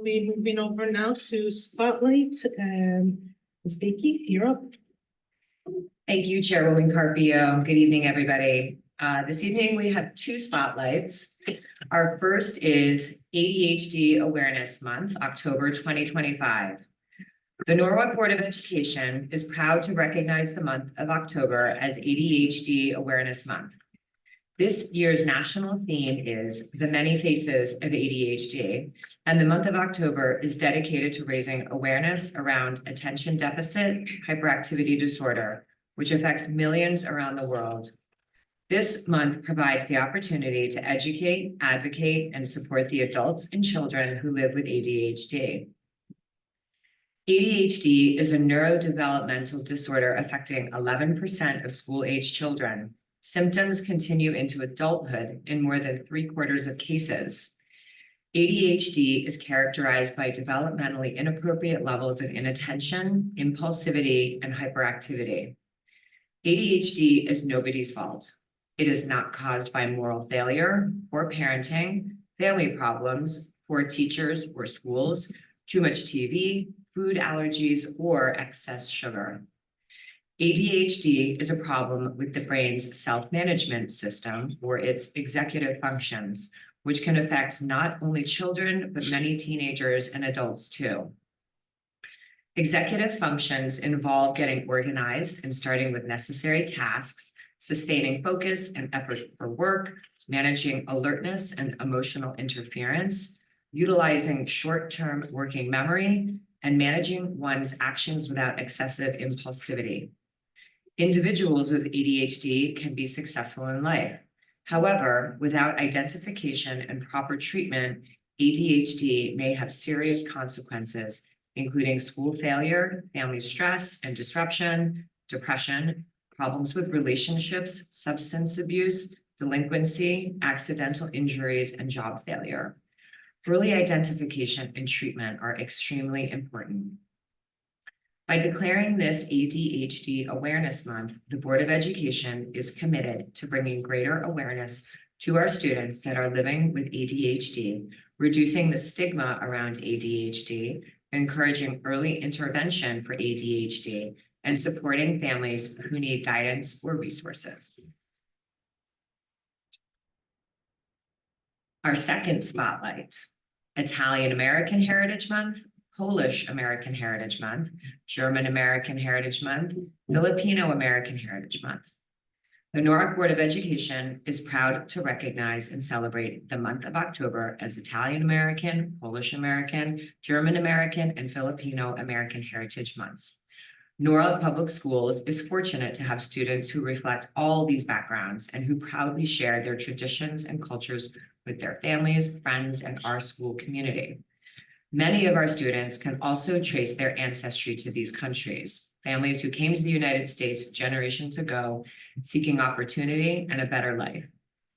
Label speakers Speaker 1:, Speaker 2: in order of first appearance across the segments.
Speaker 1: We're moving over now to Spotlight. Ms. Beakey, you're up.
Speaker 2: Thank you, Chairwoman Carpio. Good evening, everybody. This evening we have two spotlights. Our first is ADHD Awareness Month, October 2025. The Norwalk Board of Education is proud to recognize the month of October as ADHD Awareness Month. This year's national theme is The Many Faces of ADHD, and the month of October is dedicated to raising awareness around attention deficit hyperactivity disorder, which affects millions around the world. This month provides the opportunity to educate, advocate, and support the adults and children who live with ADHD. ADHD is a neurodevelopmental disorder affecting 11% of school-age children. Symptoms continue into adulthood in more than 3/4 of cases. ADHD is characterized by developmentally inappropriate levels of inattention, impulsivity, and hyperactivity. ADHD is nobody's fault. It is not caused by moral failure, poor parenting, family problems, poor teachers or schools, too much TV, food allergies, or excess sugar. ADHD is a problem with the brain's self-management system or its executive functions, which can affect not only children, but many teenagers and adults too. Executive functions involve getting organized and starting with necessary tasks, sustaining focus and effort for work, managing alertness and emotional interference, utilizing short-term working memory, and managing one's actions without excessive impulsivity. Individuals with ADHD can be successful in life. However, without identification and proper treatment, ADHD may have serious consequences, including school failure, family stress and disruption, depression, problems with relationships, substance abuse, delinquency, accidental injuries, and job failure. Early identification and treatment are extremely important. By declaring this ADHD Awareness Month, the Board of Education is committed to bringing greater awareness to our students that are living with ADHD, reducing the stigma around ADHD, encouraging early intervention for ADHD, and supporting families who need guidance or resources. Our second spotlight, Italian American Heritage Month, Polish American Heritage Month, German American Heritage Month, Filipino American Heritage Month. The Norwalk Board of Education is proud to recognize and celebrate the month of October as Italian American, Polish American, German American, and Filipino American Heritage Months. Norwalk Public Schools is fortunate to have students who reflect all these backgrounds and who proudly share their traditions and cultures with their families, friends, and our school community. Many of our students can also trace their ancestry to these countries, families who came to the United States generations ago, seeking opportunity and a better life.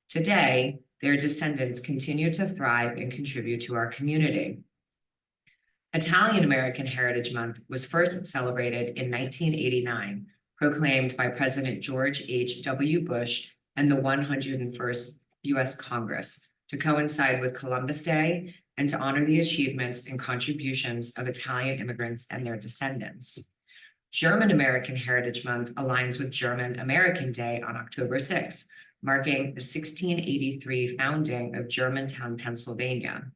Speaker 2: Today, their descendants continue to thrive and contribute to our community. Italian American Heritage Month was first celebrated in 1989, proclaimed by President George H.W. Bush and the 101st U.S. Congress to coincide with Columbus Day and to honor the achievements and contributions of Italian immigrants and their descendants. German American Heritage Month aligns with German American Day on October 6, marking the 1683 founding of Germantown, Pennsylvania.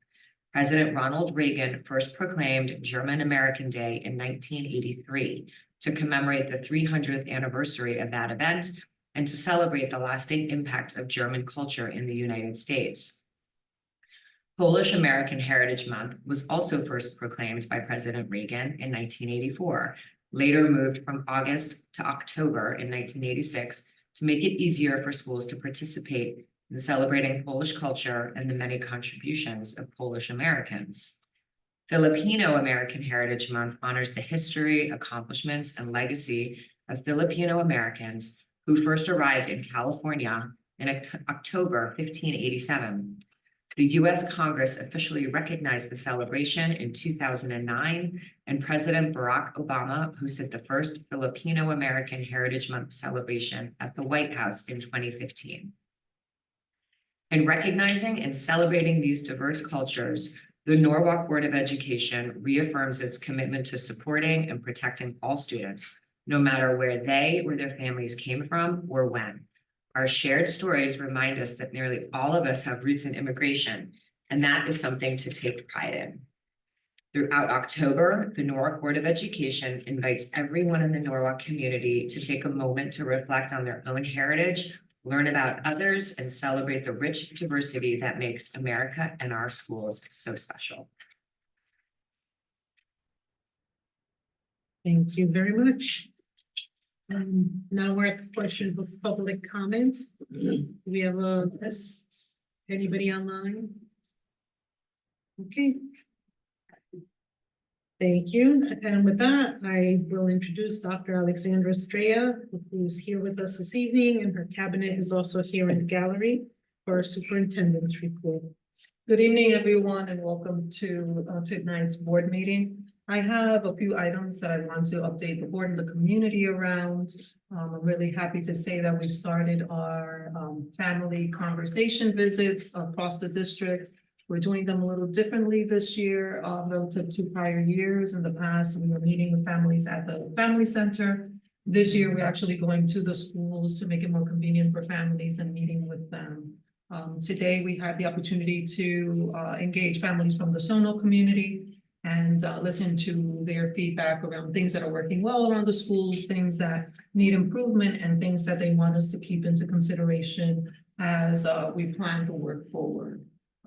Speaker 2: President Ronald Reagan first proclaimed German American Day in 1983 to commemorate the 300th anniversary of that event and to celebrate the lasting impact of German culture in the United States. Polish American Heritage Month was also first proclaimed by President Reagan in 1984, later moved from August to October in 1986 to make it easier for schools to participate in celebrating Polish culture and the many contributions of Polish Americans. Filipino American Heritage Month honors the history, accomplishments, and legacy of Filipino Americans who first arrived in California in October 1587. The U.S. Congress officially recognized the celebration in 2009, and President Barack Obama hosted the first Filipino American Heritage Month celebration at the White House in 2015. In recognizing and celebrating these diverse cultures, The Norwalk Board of Education reaffirms its commitment to supporting and protecting all students, no matter where they or their families came from or when. Our shared stories remind us that nearly all of us have roots in immigration, and that is something to take pride in. Throughout October, the Norwalk Board of Education invites everyone in the Norwalk community to take a moment to reflect on their own heritage, learn about others, and celebrate the rich diversity that makes America and our schools so special.
Speaker 1: Thank you very much. Now we're at the portion of public comments. We have a list. Anybody online? Okay. Thank you. And with that, I will introduce Dr. Alexandra Estrella, who's here with us this evening, and her cabinet is also here in the gallery for our superintendent's report.
Speaker 3: Good evening, everyone, and welcome to tonight's board meeting. I have a few items that I want to update the board and the community around. I'm really happy to say that we started our family conversation visits across the district. We're doing them a little differently this year relative to prior years. In the past, we were meeting with families at the family center. This year, we're actually going to the schools to make it more convenient for families and meeting with them. Today, we had the opportunity to engage families from the Sono community and listen to their feedback around things that are working well around the schools, things that need improvement, and things that they want us to keep into consideration as we plan to work forward.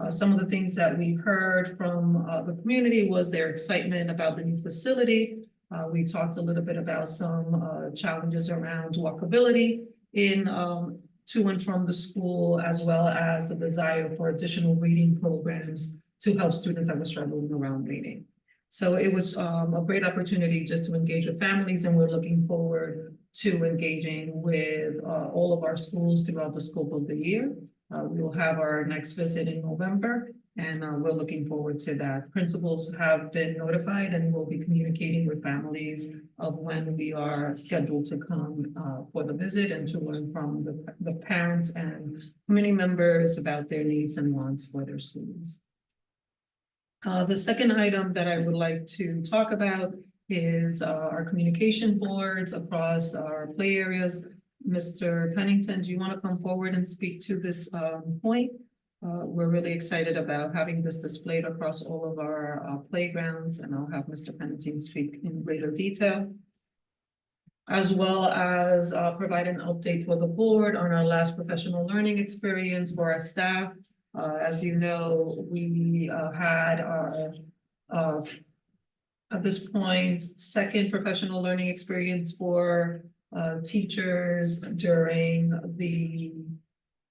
Speaker 3: Some of the things that we heard from the community was their excitement about the new facility. We talked a little bit about some challenges around walkability in to and from the school, as well as the desire for additional reading programs to help students that were struggling around reading. So it was a great opportunity just to engage with families, and we're looking forward to engaging with all of our schools throughout the scope of the year. We will have our next visit in November, and we're looking forward to that. Principals have been notified and will be communicating with families of when we are scheduled to come for the visit and to learn from the parents and community members about their needs and wants for their schools. The second item that I would like to talk about is our communication boards across our play areas. Mr. Pennington, do you want to come forward and speak to this point? We're really excited about having this displayed across all of our playgrounds, and I'll have Mr. Pennington speak in greater detail, as well as provide an update for the board on our last professional learning experience for our staff. As you know, we had our, at this point, second professional learning experience for teachers during the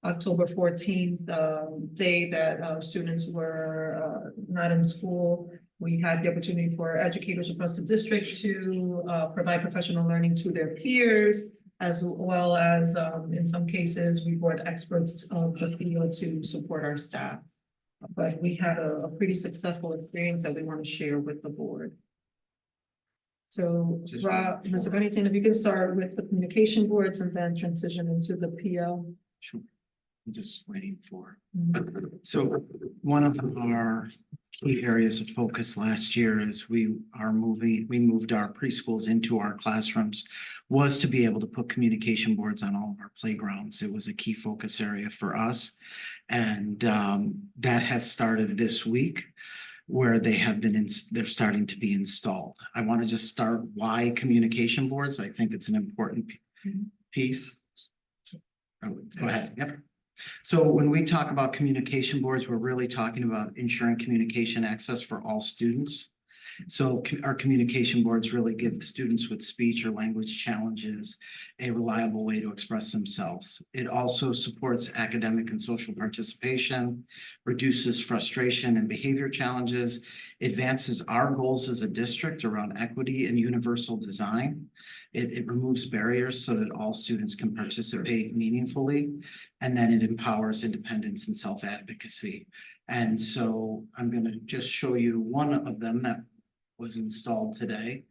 Speaker 3: October 14th day that students were not in school. We had the opportunity for educators across the district to provide professional learning to their peers, as well as in some cases, we brought experts of the field to support our staff. But we had a pretty successful experience that we want to share with the board. So, Mr. Pennington, if you can start with the communication boards and then transition into the PL.
Speaker 4: Sure. I'm just waiting for. So one of our key areas of focus last year as we moved our preschools into our classrooms was to be able to put communication boards on all of our playgrounds. It was a key focus area for us. And that has started this week, where they have been they're starting to be installed. I want to just start why communication boards. I think it's an important piece. Oh, go ahead. Yep. So when we talk about communication boards, we're really talking about ensuring communication access for all students. So our communication boards really give students with speech or language challenges a reliable way to express themselves. It also supports academic and social participation, reduces frustration and behavior challenges, advances our goals as a district around equity and universal design. It removes barriers so that all students can participate meaningfully, and then it empowers independence and self-advocacy. And so I'm going to just show you one of them that was installed today,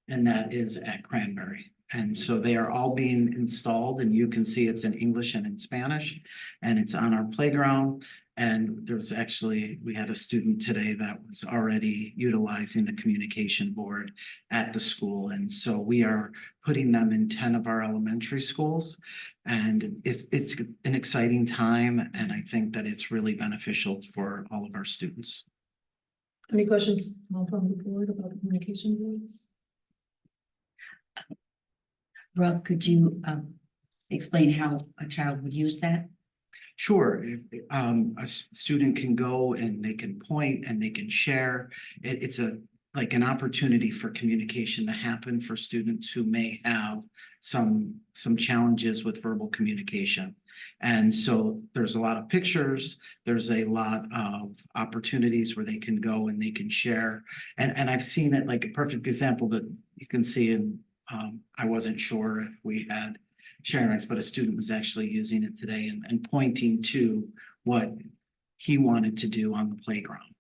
Speaker 4: and that is at Cranberry. And so they are all being installed, and you can see it's in English and in Spanish, and it's on our playground. And there's actually, we had a student today that was already utilizing the communication board at the school. And so we are putting them in 10 of our elementary schools. And it's an exciting time. And I think that it's really beneficial for all of our students.
Speaker 3: Any questions from the board about the communication boards?
Speaker 5: Rob, could you explain how a child would use that?
Speaker 4: Sure, if student can go and they can point and they can share. It's like an opportunity for communication to happen for students who may have some challenges with verbal communication. And so there's a lot of pictures, there's a lot of opportunities where they can go and they can share. And I've seen it, like a perfect example that you can see in, I wasn't sure if we had sharing rights, but a student was actually using it today and pointing to what he wanted to do on the playground.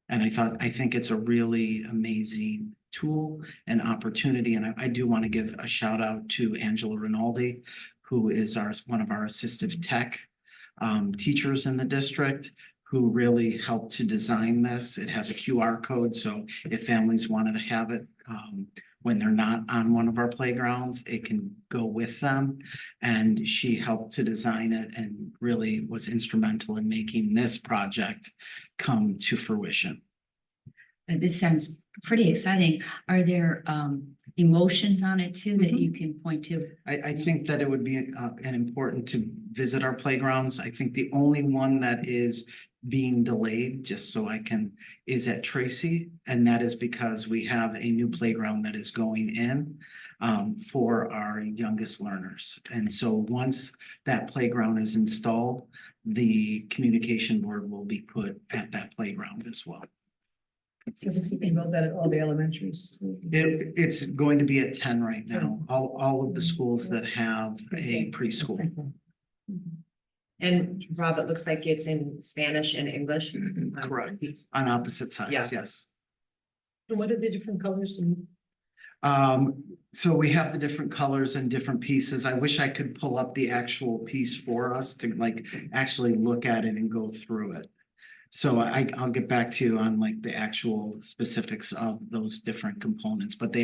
Speaker 4: And I think it's a really amazing tool and opportunity. And I do want to give a shout out to Angela Rinaldi, who is one of our assistive tech teachers in the district, who really helped to design this. It has a QR code, so if families wanted to have it when they're not on one of our playgrounds, it can go with them. And she helped to design it and really was instrumental in making this project come to fruition.
Speaker 5: This sounds pretty exciting. Are there emotions on it too that you can point to?
Speaker 4: I think that it would be an important to visit our playgrounds. I think the only one that is being delayed, just so I can, is at Tracy. And that is because we have a new playground that is going in for our youngest learners. And so once that playground is installed, the communication board will be put at that playground as well.
Speaker 3: So this is being built at all the elementary schools.
Speaker 4: It's going to be at 10 right now, all of the schools that have a preschool.
Speaker 2: And Rob, it looks like it's in Spanish and English.
Speaker 4: Correct, on opposite sides,
Speaker 2: Yeah.
Speaker 4: yes.
Speaker 1: And what are the different colors? And
Speaker 4: So we have the different colors and different pieces. I wish I could pull up the actual piece for us to like actually look at it and go through it. So I'll get back to you on like the actual specifics of those different components, but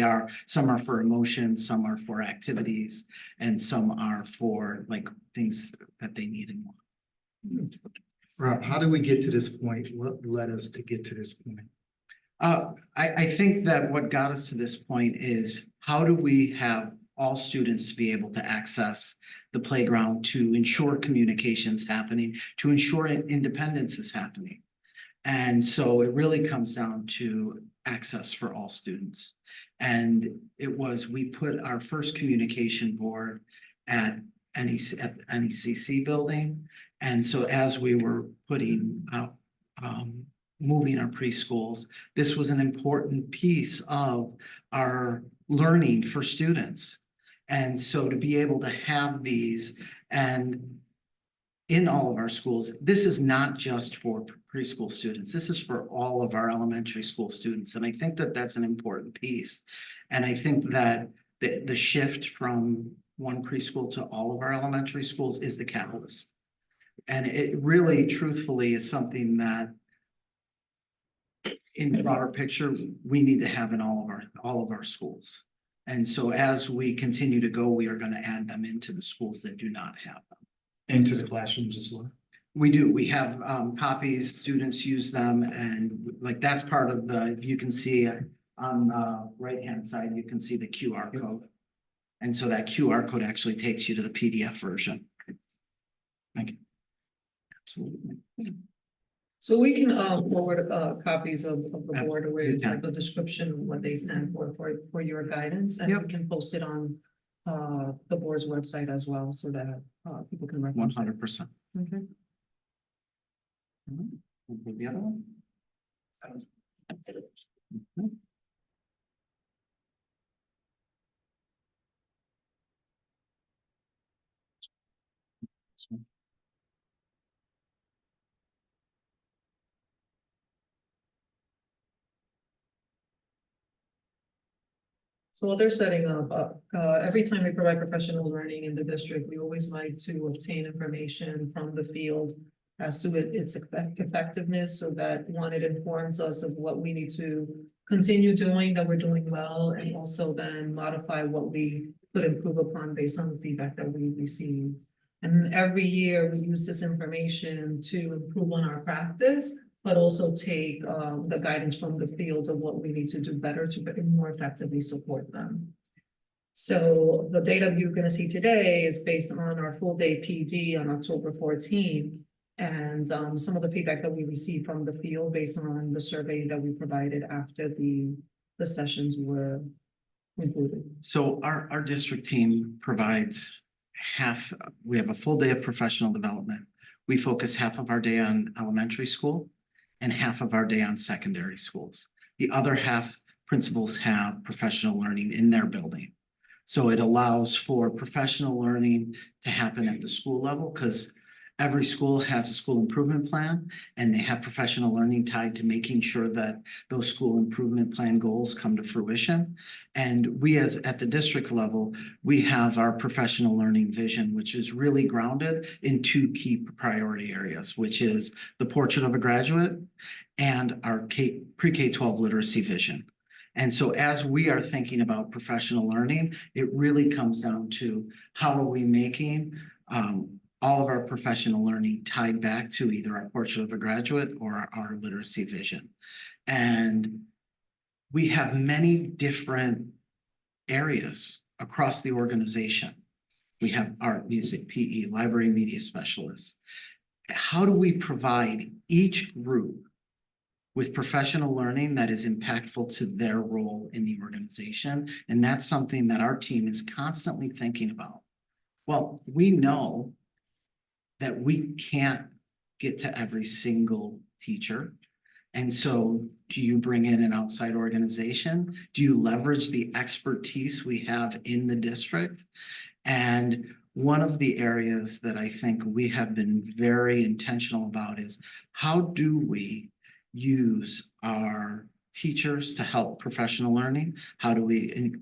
Speaker 4: some are for emotions, some are for activities, and some are for like things that they need and want.
Speaker 6: Rob, how did we get to this point? What led us to get to this point?
Speaker 4: I think that what got us to this point is how do we have all students to be able to access the playground to ensure communication's happening, to ensure independence is happening. And so it really comes down to access for all students. And we put our first communication board at NECC building. And so as we were putting out, moving our preschools, this was an important piece of our learning for students. And so to be able to have these and in all of our schools, this is not just for preschool students, this is for all of our elementary school students. And I think that that's an important piece. And I think that the shift from one preschool to all of our elementary schools is the catalyst. And it really, truthfully, is something that in the broader picture, we need to have in all of our schools. And so as we continue to go, we are going to add them into the schools that do not have them.
Speaker 6: Into the classrooms as well?
Speaker 4: We do. We have copies, students use them, and like that's part of if you can see on the right-hand side, you can see the QR code. And so that QR code actually takes you to the PDF version. Thank you. Absolutely.
Speaker 3: So we can forward copies of the board with
Speaker 4: Yeah.
Speaker 3: like a description of what they stand for your guidance, and we can post it on the board's website as well, so that people can reference it.
Speaker 4: 100%.
Speaker 3: Okay.
Speaker 4: The other one? Mhm.
Speaker 3: So what they're setting up, every time we provide professional learning in the district, we always like to obtain information from the field as to its effectiveness, so that one, it informs us of what we need to continue doing, that we're doing well, and also then modify what we could improve upon based on the feedback that we receive. And every year we use this information to improve on our practice, but also take the guidance from the field of what we need to do better to more effectively support them. So the data you're gonna see today is based on our full day PD on October 14. And some of the feedback that we received from the field based on the survey that we provided after the sessions were concluded.
Speaker 4: So our district team provides we have a full day of professional development. We focus half of our day on elementary school and half of our day on secondary schools. The other half, principals have professional learning in their building. So it allows for professional learning to happen at the school level, because every school has a school improvement plan, and they have professional learning tied to making sure that those school improvement plan goals come to fruition. And we, as at the district level, we have our professional learning vision, which is really grounded in two key priority areas, which is the portrait of a graduate and our pre-K-12 literacy vision. And so as we are thinking about professional learning, it really comes down to how are we making all of our professional learning tied back to either our portrait of a graduate or our literacy vision. And we have many different areas across the organization. We have art, music, PE, library, media specialists. How do we provide each group with professional learning that is impactful to their role in the organization? And that's something that our team is constantly thinking about. Well, we know that we can't get to every single teacher. And so do you bring in an outside organization? Do you leverage the expertise we have in the district? And one of the areas that I think we have been very intentional about is how do we use our teachers to help professional learning? How do we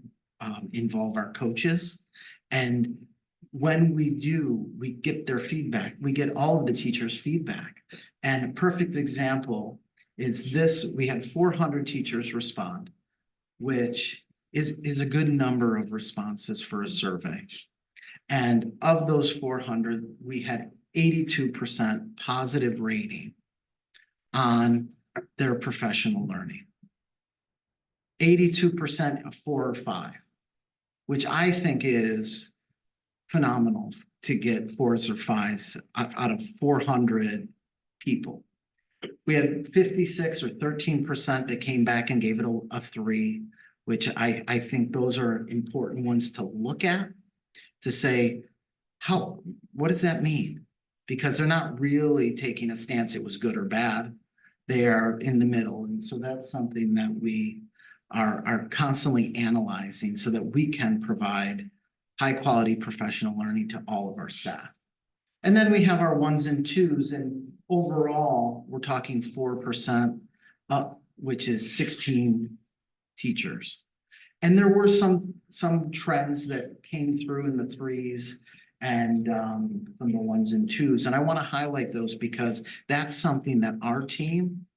Speaker 4: involve our coaches? And when we do, we get their feedback. We get all of the teachers' feedback. And a perfect example is this. We had 400 teachers respond, which is a good number of responses for a survey. And of those 400, we had 82% positive rating on their professional learning. 82% of 4 or 5, which I think is phenomenal to get 4s or 5s out of 400 people. We had 56 or 13% that came back and gave it a 3, which I think those are important ones to look at, to say, what does that mean? Because they're not really taking a stance it was good or bad. They are in the middle. And so that's something that we are constantly analyzing so that we can provide high quality professional learning to all of our staff. And then we have our 1s and 2s, and overall, we're talking 4% up, which is 16 teachers. And there were some trends that came through in the 3s and from the 1s and 2s. And I want to highlight those because that's something that our team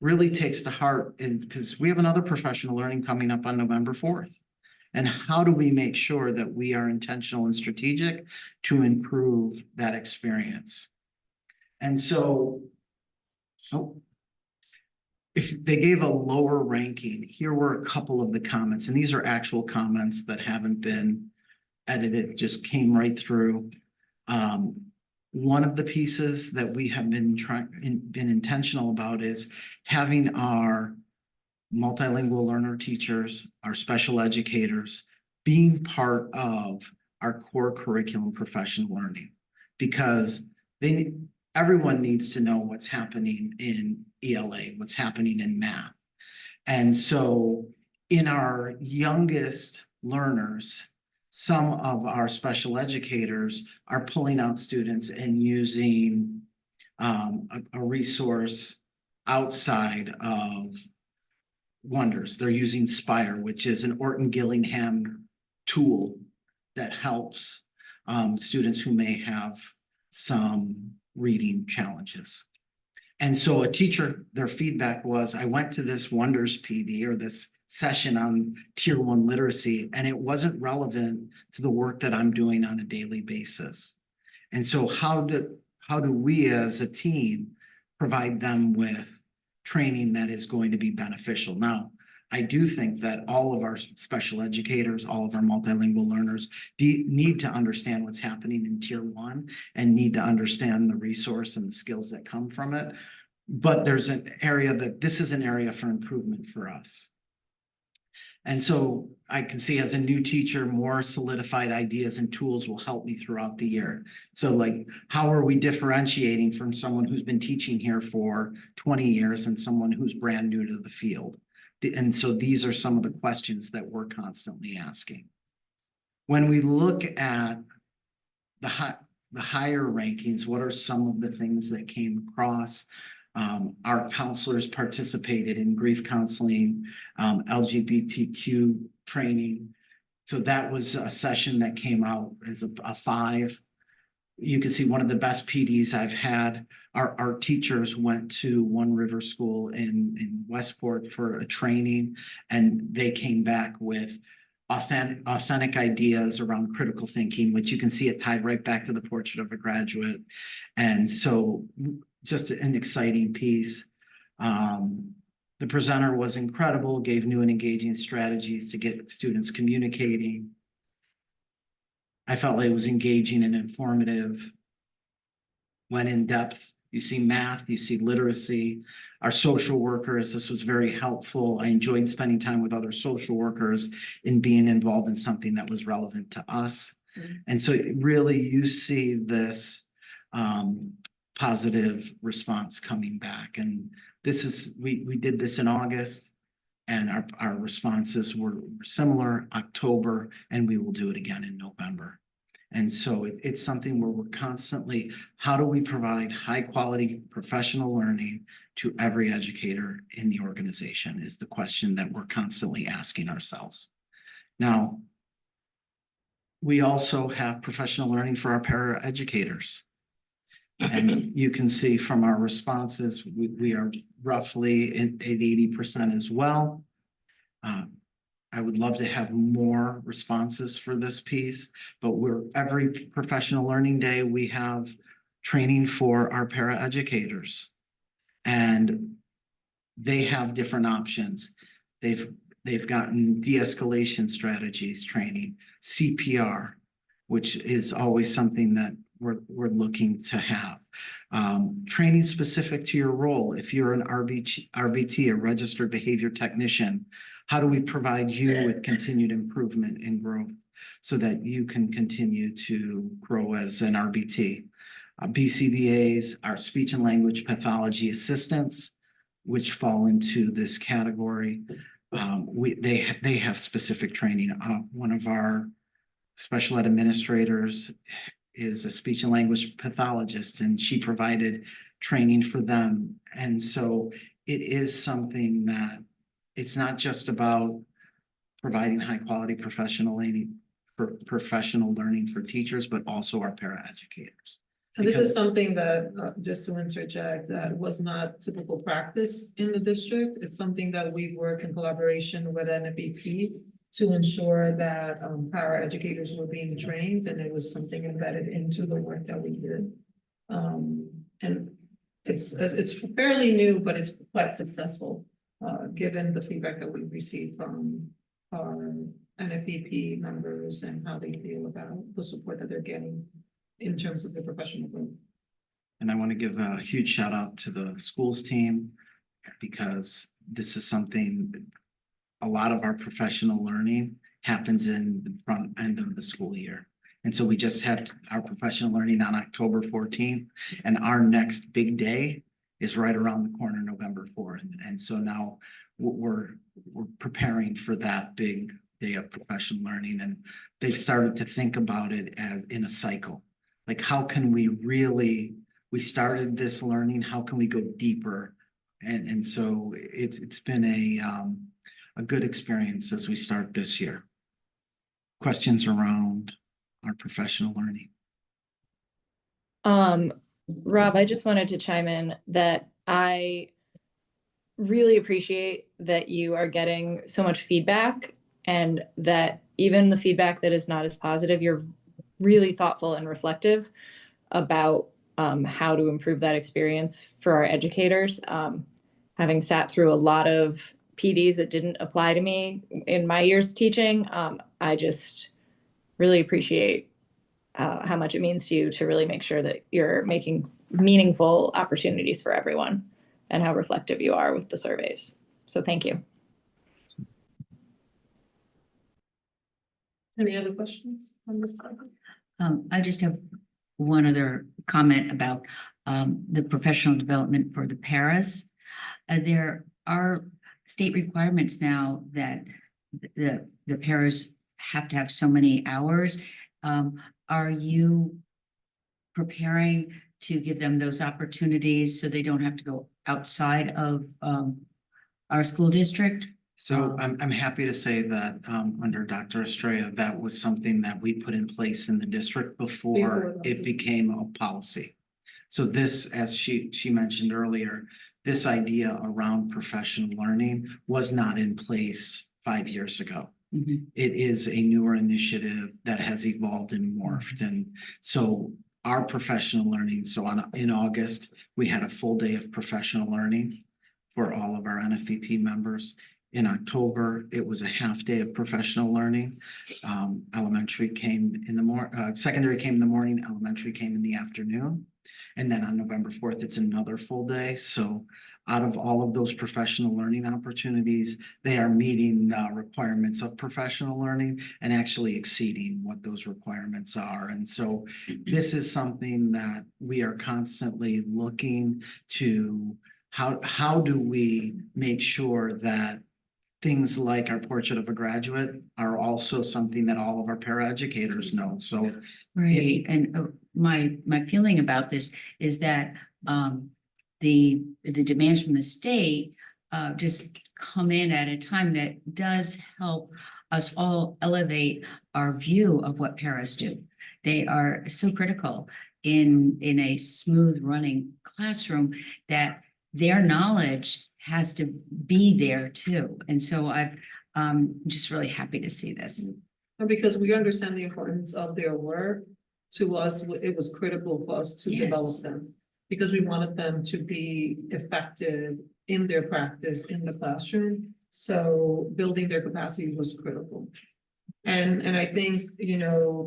Speaker 4: really takes to heart, because we have another professional learning coming up on November 4th. And how do we make sure that we are intentional and strategic to improve that experience? And so, if they gave a lower ranking, here were a couple of the comments, and these are actual comments that haven't been edited, just came right through. One of the pieces that we have been intentional about is having our multilingual learner teachers, our special educators, being part of our core curriculum professional learning, because everyone needs to know what's happening in ELA, what's happening in math. And so in our youngest learners, some of our special educators are pulling out students and using a resource outside of Wonders. They're using Spire, which is an Orton Gillingham tool that helps students who may have some reading challenges. And so a teacher, their feedback was, I went to this Wonders PD or this session on tier 1 literacy, and it wasn't relevant to the work that I'm doing on a daily basis. And so how do we as a team provide them with training that is going to be beneficial? Now, I do think that all of our special educators, all of our multilingual learners need to understand what's happening in tier 1 and need to understand the resource and the skills that come from it. But there's an area this is an area for improvement for us. And so I can see as a new teacher, more solidified ideas and tools will help me throughout the year. So like, how are we differentiating from someone who's been teaching here for 20 years and someone who's brand new to the field? And so these are some of the questions that we're constantly asking. When we look at the higher rankings, what are some of the things that came across? Our counselors participated in grief counseling, LGBTQ training. So that was a session that came out as a 5. You can see one of the best PDs I've had. Our teachers went to One River School in Westport for a training, and they came back with authentic ideas around critical thinking, which you can see it tied right back to the portrait of a graduate. And so just an exciting piece. The presenter was incredible, gave new and engaging strategies to get students communicating. I felt like it was engaging and informative, went in depth. You see math, you see literacy. Our social workers, this was very helpful. I enjoyed spending time with other social workers and being involved in something that was relevant to us. And so really you see this positive response coming back. And this is, we did this in August, and our responses were similar October, and we will do it again in November. And so it's something where we're constantly, how do we provide high quality professional learning to every educator in the organization is the question that we're constantly asking ourselves. Now, we also have professional learning for our para educators. And you can see from our responses, we are roughly at 80% as well. I would love to have more responses for this piece, but every professional learning day, we have training for our para educators, and they have different options. They've gotten de-escalation strategies training, CPR, which is always something that we're looking to have. Training specific to your role. If you're an RBT, a registered behavior technician, how do we provide you with continued improvement and growth so that you can continue to grow as an RBT? BCBAs, our speech and language pathology assistants, which fall into this category. They have specific training. One of our special ed administrators is a speech and language pathologist, and she provided training for them. And so it is something that it's not just about providing high quality professional learning for teachers, but also our para educators.
Speaker 3: And this is something that, just to interject, that was not typical practice in the district. It's something that we worked in collaboration with NFEP to ensure that para educators were being trained, and it was something embedded into the work that we did. And it's fairly new, but it's quite successful, given the feedback that we received from our NFEP members and how they feel about the support that they're getting in terms of the professional growth.
Speaker 4: And I want to give a huge shout out to the schools team, because this is something, a lot of our professional learning happens in the front end of the school year. And so we just had our professional learning on October 14th, and our next big day is right around the corner, November 4th. And so now we're preparing for that big day of professional learning, and they've started to think about it as in a cycle. Like, how can we started this learning, how can we go deeper? And so it's been a good experience as we start this year. Questions around our professional learning?
Speaker 7: Rob, I just wanted to chime in that I really appreciate that you are getting so much feedback and that even the feedback that is not as positive, you're really thoughtful and reflective about how to improve that experience for our educators. Having sat through a lot of PDs that didn't apply to me in my years teaching, I just really appreciate how much it means to you to really make sure that you're making meaningful opportunities for everyone and how reflective you are with the surveys. So thank you.
Speaker 3: Any other questions on this topic?
Speaker 5: I just have one other comment about the professional development for the paras. There are state requirements now that the paras have to have so many hours. Are you preparing to give them those opportunities so they don't have to go outside of our school district?
Speaker 4: So I'm happy to say that under Dr. Estrella, that was something that we put in place in the district before it became a policy. So this, as she mentioned earlier, this idea around professional learning was not in place 5 years ago.
Speaker 5: Mhm.
Speaker 4: It is a newer initiative that has evolved and morphed. And so our professional learning, so in August, we had a full day of professional learning for all of our NFEP members. In October, it was a half day of professional learning. Elementary came in the morning, secondary came in the morning, elementary came in the afternoon. And then on November 4th, it's another full day. So out of all of those professional learning opportunities, they are meeting the requirements of professional learning and actually exceeding what those requirements are. And so this is something that we are constantly looking to, how do we make sure that things like our portrait of a graduate are also something that all of our paraeducators know. So
Speaker 5: Right, and my feeling about this is that the demands from the state just come in at a time that does help us all elevate our view of what paras do. They are so critical in a smooth running classroom that their knowledge has to be there too. And so I'm just really happy to see this.
Speaker 3: And because we understand the importance of their work, to us, it was critical for us to develop
Speaker 5: Yes.
Speaker 3: them. Because we wanted them to be effective in their practice in the classroom. So building their capacity was critical. And I think,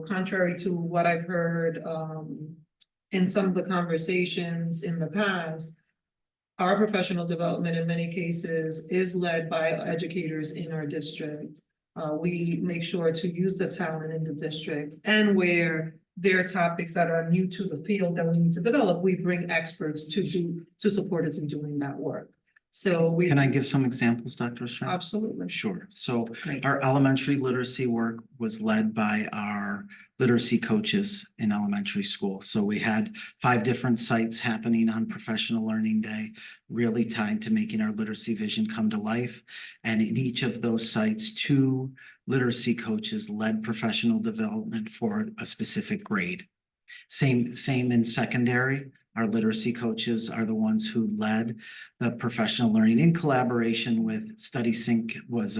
Speaker 3: contrary to what I've heard in some of the conversations in the past, our professional development in many cases is led by educators in our district. We make sure to use the talent in the district, and where there are topics that are new to the field that we need to develop, we bring experts to support us in doing that work. So we.
Speaker 4: can I give some examples, Dr. Estrella?
Speaker 3: Absolutely.
Speaker 4: Sure. So
Speaker 5: Great.
Speaker 4: our elementary literacy work was led by our literacy coaches in elementary school. So we had 5 different sites happening on Professional Learning Day, really tied to making our literacy vision come to life. And in each of those sites, 2 literacy coaches led professional development for a specific grade. Same in secondary. Our literacy coaches are the ones who led the professional learning in collaboration with Study Sync was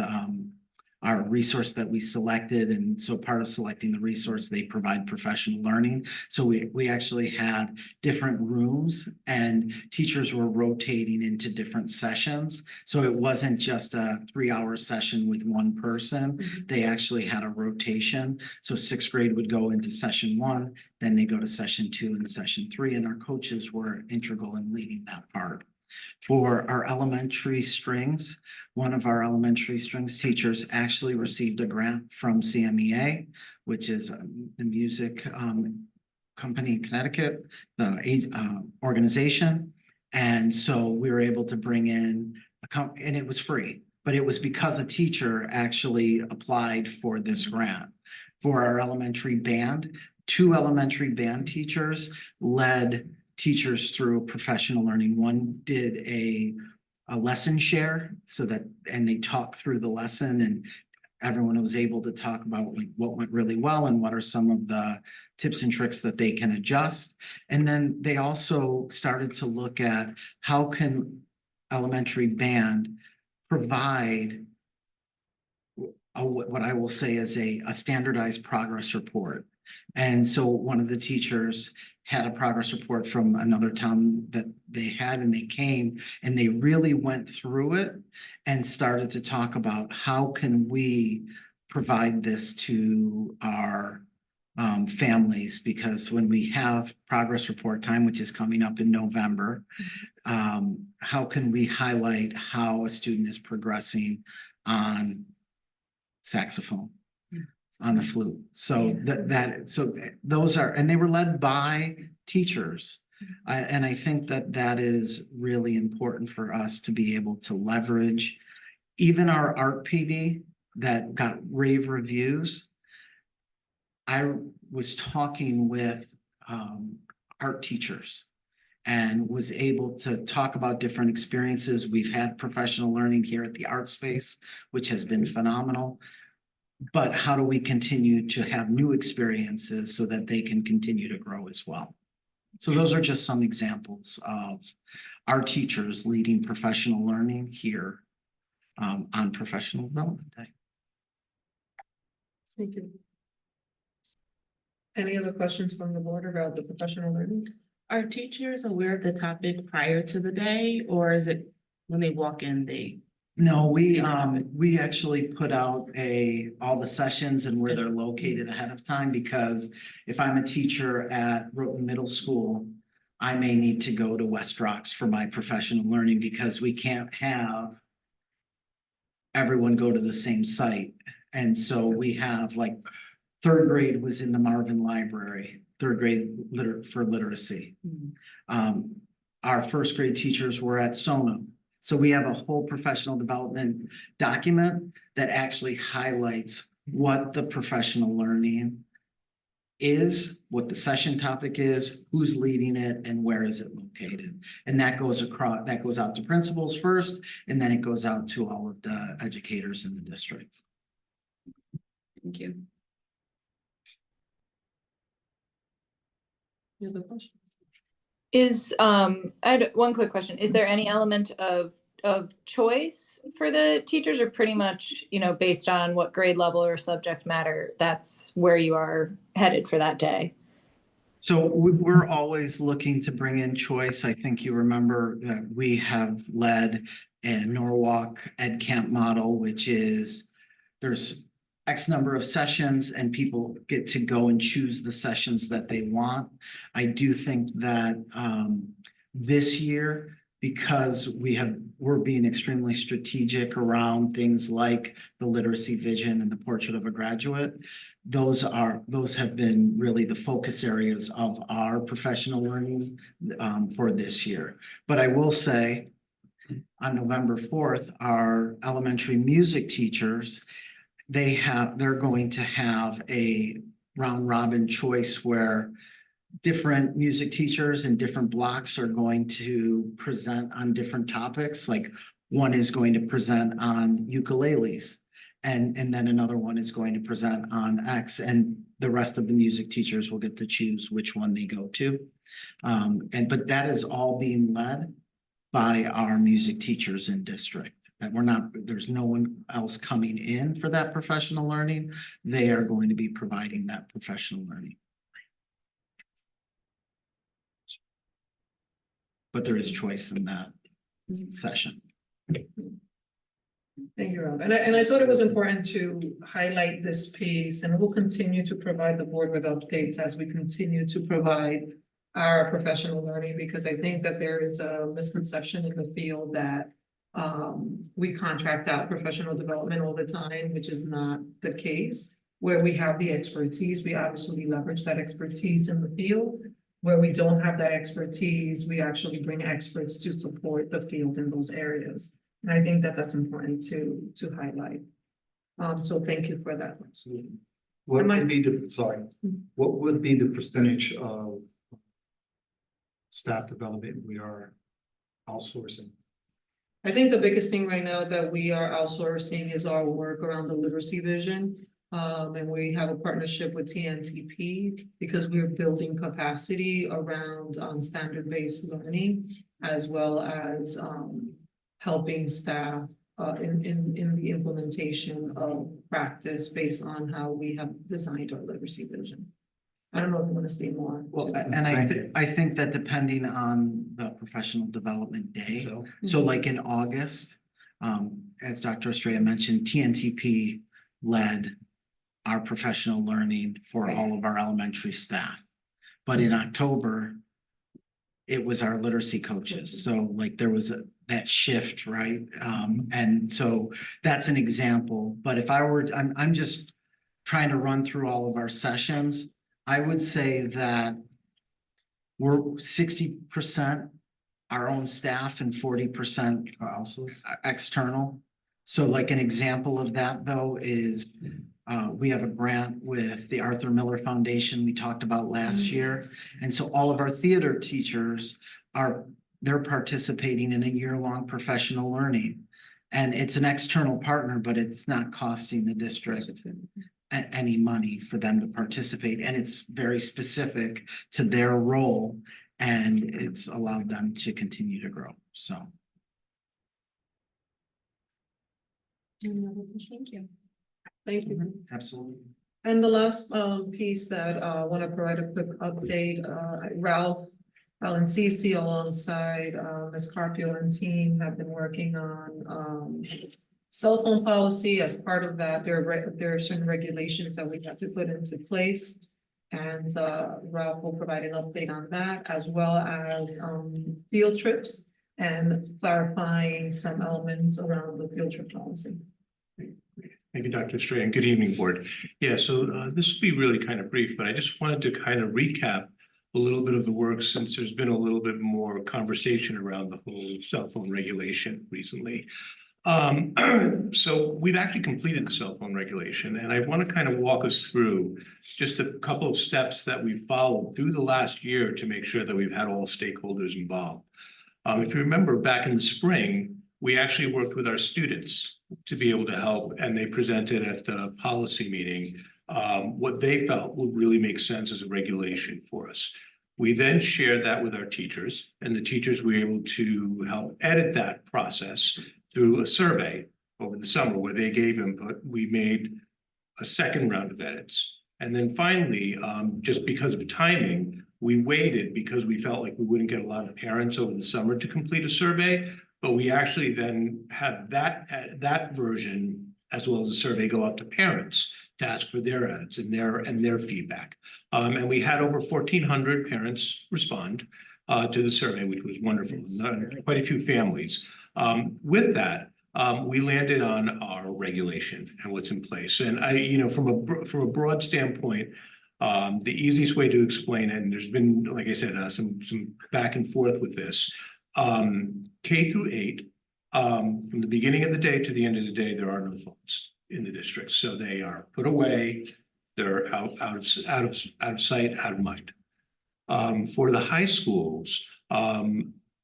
Speaker 4: our resource that we selected. And so part of selecting the resource, they provide professional learning. So we actually had different rooms and teachers were rotating into different sessions. So it wasn't just a 3-hour session with one person. They actually had a rotation. So 6th grade would go into session 1, then they go to session 2 and session 3, and our coaches were integral in leading that part. For our elementary strings, one of our elementary strings teachers actually received a grant from CMEA, which is the music company in Connecticut, the organization. And so we were able to bring in and it was free, but it was because a teacher actually applied for this grant. For our elementary band, 2 elementary band teachers led teachers through professional learning. One did a lesson share and they talk through the lesson, and everyone was able to talk about like what went really well and what are some of the tips and tricks that they can adjust. And then they also started to look at how can elementary band provide what I will say is a standardized progress report. And so one of the teachers had a progress report from another town that they had, and they came and they really went through it and started to talk about how can we provide this to our families, because when we have progress report time, which is coming up in November, how can we highlight how a student is progressing on saxophone, on the flute? So those are, and they were led by teachers. And I think that that is really important for us to be able to leverage. Even our art PD that got rave reviews, I was talking with art teachers and was able to talk about different experiences. We've had professional learning here at the art space, which has been phenomenal. But how do we continue to have new experiences so that they can continue to grow as well? So those are just some examples of our teachers leading professional learning here on Professional Development Day.
Speaker 3: Thank you. Any other questions from the board about the professional learning?
Speaker 8: Are teachers aware of the topic prior to the day, or is it when they walk in, they?
Speaker 4: No, we actually put out all the sessions and where they're located ahead of time, because if I'm a teacher at Rhoton Middle School, I may need to go to West Rocks for my professional learning, because we can't have everyone go to the same site. And so we have like third grade was in the Marvin Library, third grade for literacy. Our first grade teachers were at Sona. So we have a whole professional development document that actually highlights what the professional learning is, what the session topic is, who's leading it, and where is it located. And that goes out to principals first, and then it goes out to all of the educators in the district.
Speaker 3: Thank you. Any other questions?
Speaker 7: I had one quick question. Is there any element of choice for the teachers, or pretty much, based on what grade level or subject matter, that's where you are headed for that day?
Speaker 4: So we're always looking to bring in choice. I think you remember that we have led a Norwalk Ed Camp model, which is there's X number of sessions and people get to go and choose the sessions that they want. I do think that this year, because we're being extremely strategic around things like the literacy vision and the portrait of a graduate, those have been really the focus areas of our professional learning for this year. But I will say on November 4th, our elementary music teachers, they're going to have a round robin choice where different music teachers in different blocks are going to present on different topics. Like one is going to present on ukuleles, and then another one is going to present on X, and the rest of the music teachers will get to choose which one they go to. But that is all being led by our music teachers in district. That there's no one else coming in for that professional learning. They are going to be providing that professional learning. But there is choice in that session.
Speaker 3: Thank you, Rob. And I thought it was important to highlight this piece, and we'll continue to provide the board with updates as we continue to provide our professional learning, because I think that there is a misconception in the field that we contract out professional development all the time, which is not the case. Where we have the expertise, we obviously leverage that expertise in the field. Where we don't have that expertise, we actually bring experts to support the field in those areas. And I think that that's important to highlight. So thank you for that.
Speaker 6: Absolutely. What would be the percentage of staff development we are outsourcing?
Speaker 3: I think the biggest thing right now that we are outsourcing is our work around the literacy vision. And we have a partnership with TNTP because we're building capacity around standard-based learning as well as helping staff in the implementation of practice based on how we have designed our literacy vision. I don't know if you want to say more.
Speaker 4: Well,
Speaker 3: to that.
Speaker 4: and I think that depending on the professional development day, so like in August, as Dr. Estrella mentioned, TNTP led our professional learning for all of our elementary staff. But in October, it was our literacy coaches. So like there was that shift, right? And so that's an example. But if I were, I'm just trying to run through all of our sessions. I would say that we're 60% our own staff and 40% also external. So like an example of that though is we have a grant with the Arthur Miller Foundation we talked about last year. And so all of our theater teachers they're participating in a year-long professional learning. And it's an external partner, but it's not costing the district any money for them to participate. And it's very specific to their role and it's allowed them to continue to grow. So.
Speaker 3: Thank you. Thank you.
Speaker 4: Absolutely.
Speaker 3: And the last piece that I want to provide a quick update, Ralph and Cece alongside Ms. Carpio and team have been working on cell phone policy. As part of that, there are certain regulations that we have to put into place. And Ralph will provide an update on that, as well as field trips and clarifying some elements around the field trip policy.
Speaker 9: Thank you, Dr. Estrella, and good evening, board. Yeah, so this will be really kind of brief, but I just wanted to kind of recap a little bit of the work since there's been a little bit more conversation around the whole cell phone regulation recently. So we've actually completed the cell phone regulation, and I want to kind of walk us through just a couple of steps that we've followed through the last year to make sure that we've had all stakeholders involved. If you remember back in the spring, we actually worked with our students to be able to help, and they presented at the policy meeting what they felt would really make sense as a regulation for us. We then shared that with our teachers, and the teachers were able to help edit that process through a survey over the summer where they gave input. We made a second round of edits. And then finally, just because of timing, we waited because we felt like we wouldn't get a lot of parents over the summer to complete a survey. But we actually then had that version, as well as a survey, go out to parents to ask for their edits and their feedback. And we had over 1,400 parents respond to the survey, which was wonderful. Quite a few families. With that, we landed on our regulation and what's in place. And from a broad standpoint, the easiest way to explain it, and there's been, like I said, some back and forth with this. K through 8, from the beginning of the day to the end of the day, there are no phones in the district. So they are put away. They're out of sight, out of mind. For the high schools,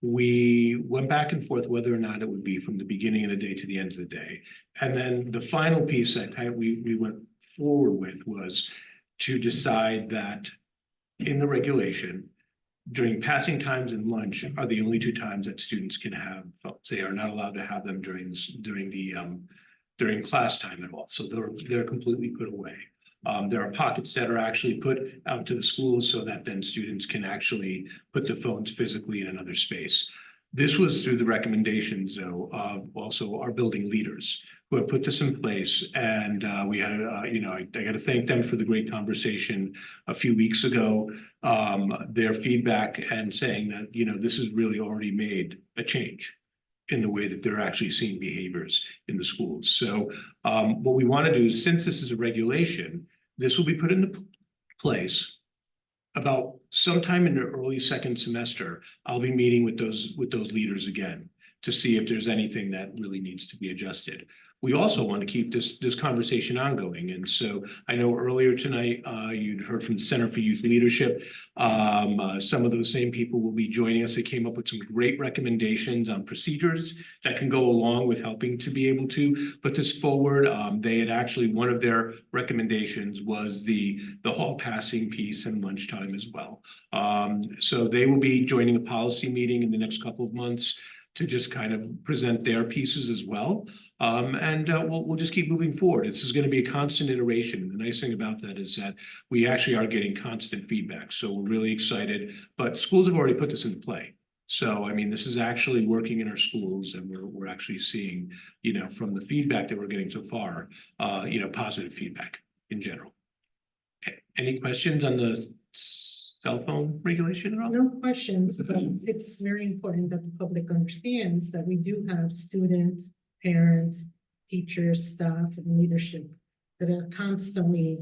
Speaker 9: we went back and forth whether or not it would be from the beginning of the day to the end of the day. And then the final piece that we went forward with was to decide that in the regulation, during passing times and lunch are the only 2 times that students can have phones. They are not allowed to have them during class time at all. So they're completely put away. There are pockets that are actually put out to the schools so that then students can actually put the phones physically in another space. This was through the recommendations, though, of also our building leaders who have put this in place. And we had, I got to thank them for the great conversation a few weeks ago. Their feedback and saying that, this has really already made a change in the way that they're actually seeing behaviors in the schools. So what we want to do is, since this is a regulation, this will be put into place about sometime in the early second semester. I'll be meeting with those leaders again to see if there's anything that really needs to be adjusted. we also want to keep this conversation ongoing. And so I know earlier tonight, you'd heard from the Center for Youth Leadership. Some of those same people will be joining us. They came up with some great recommendations on procedures that can go along with helping to be able to put this forward. They had actually, one of their recommendations was the hall passing piece and lunchtime as well. So they will be joining a policy meeting in the next couple of months to just kind of present their pieces as well. We'll just keep moving forward. This is going to be a constant iteration. The nice thing about that is that we actually are getting constant feedback. So we're really excited, but schools have already put this into play. So, I mean, this is actually working in our schools, and we're actually seeing, you know, from the feedback that we're getting so far, you know, positive feedback in general. Any questions on the cell phone regulation at all?
Speaker 1: No questions, but it's very important that the public understands that we do have students, parents, teachers, staff, and leadership that are constantly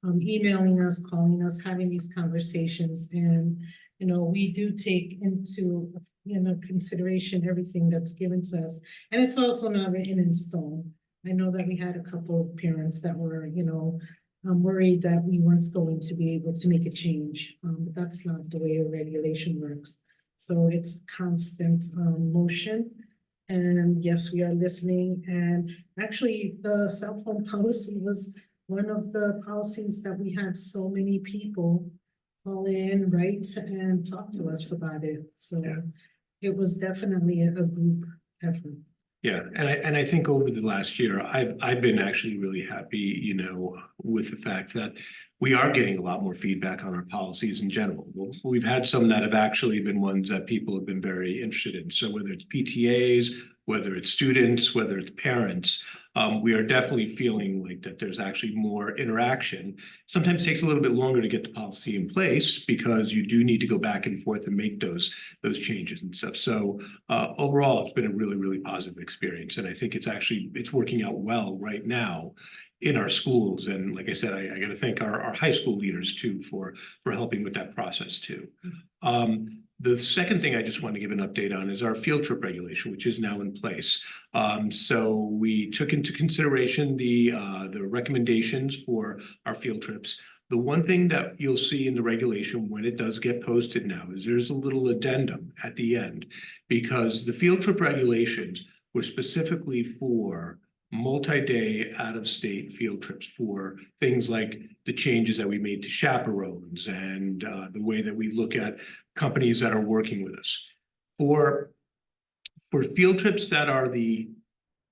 Speaker 1: emailing us, calling us, having these conversations. And, you know, we do take into, you know, consideration everything that's given to us. And it's also not written in stone. I know that we had a couple of parents that were, you know, worried that we weren't going to be able to make a change, but that's not the way a regulation works. So it's constant motion. And yes, we are listening. And actually, the cell phone policy was one of the policies that we had so many people call in, write, and talk to us about it. So it was definitely a group effort.
Speaker 9: Yeah, and I think over the last year, I've been actually really happy, you know, with the fact that we are getting a lot more feedback on our policies in general. We've had some that have actually been ones that people have been very interested in. So whether it's PTAs, whether it's students, whether it's parents, we are definitely feeling like that there's actually more interaction. Sometimes it takes a little bit longer to get the policy in place because you do need to go back and forth and make those changes and stuff. So overall, it's been a really, really positive experience. And I think it's working out well right now in our schools. And like I said, I got to thank our high school leaders too for helping with that process too. The second thing I just want to give an update on is our field trip regulation, which is now in place. So we took into consideration the recommendations for our field trips. The one thing that you'll see in the regulation when it does get posted now is there's a little addendum at the end, because the field trip regulations were specifically for multi-day out-of-state field trips for things like the changes that we made to chaperones and the way that we look at companies that are working with us. For field trips that are the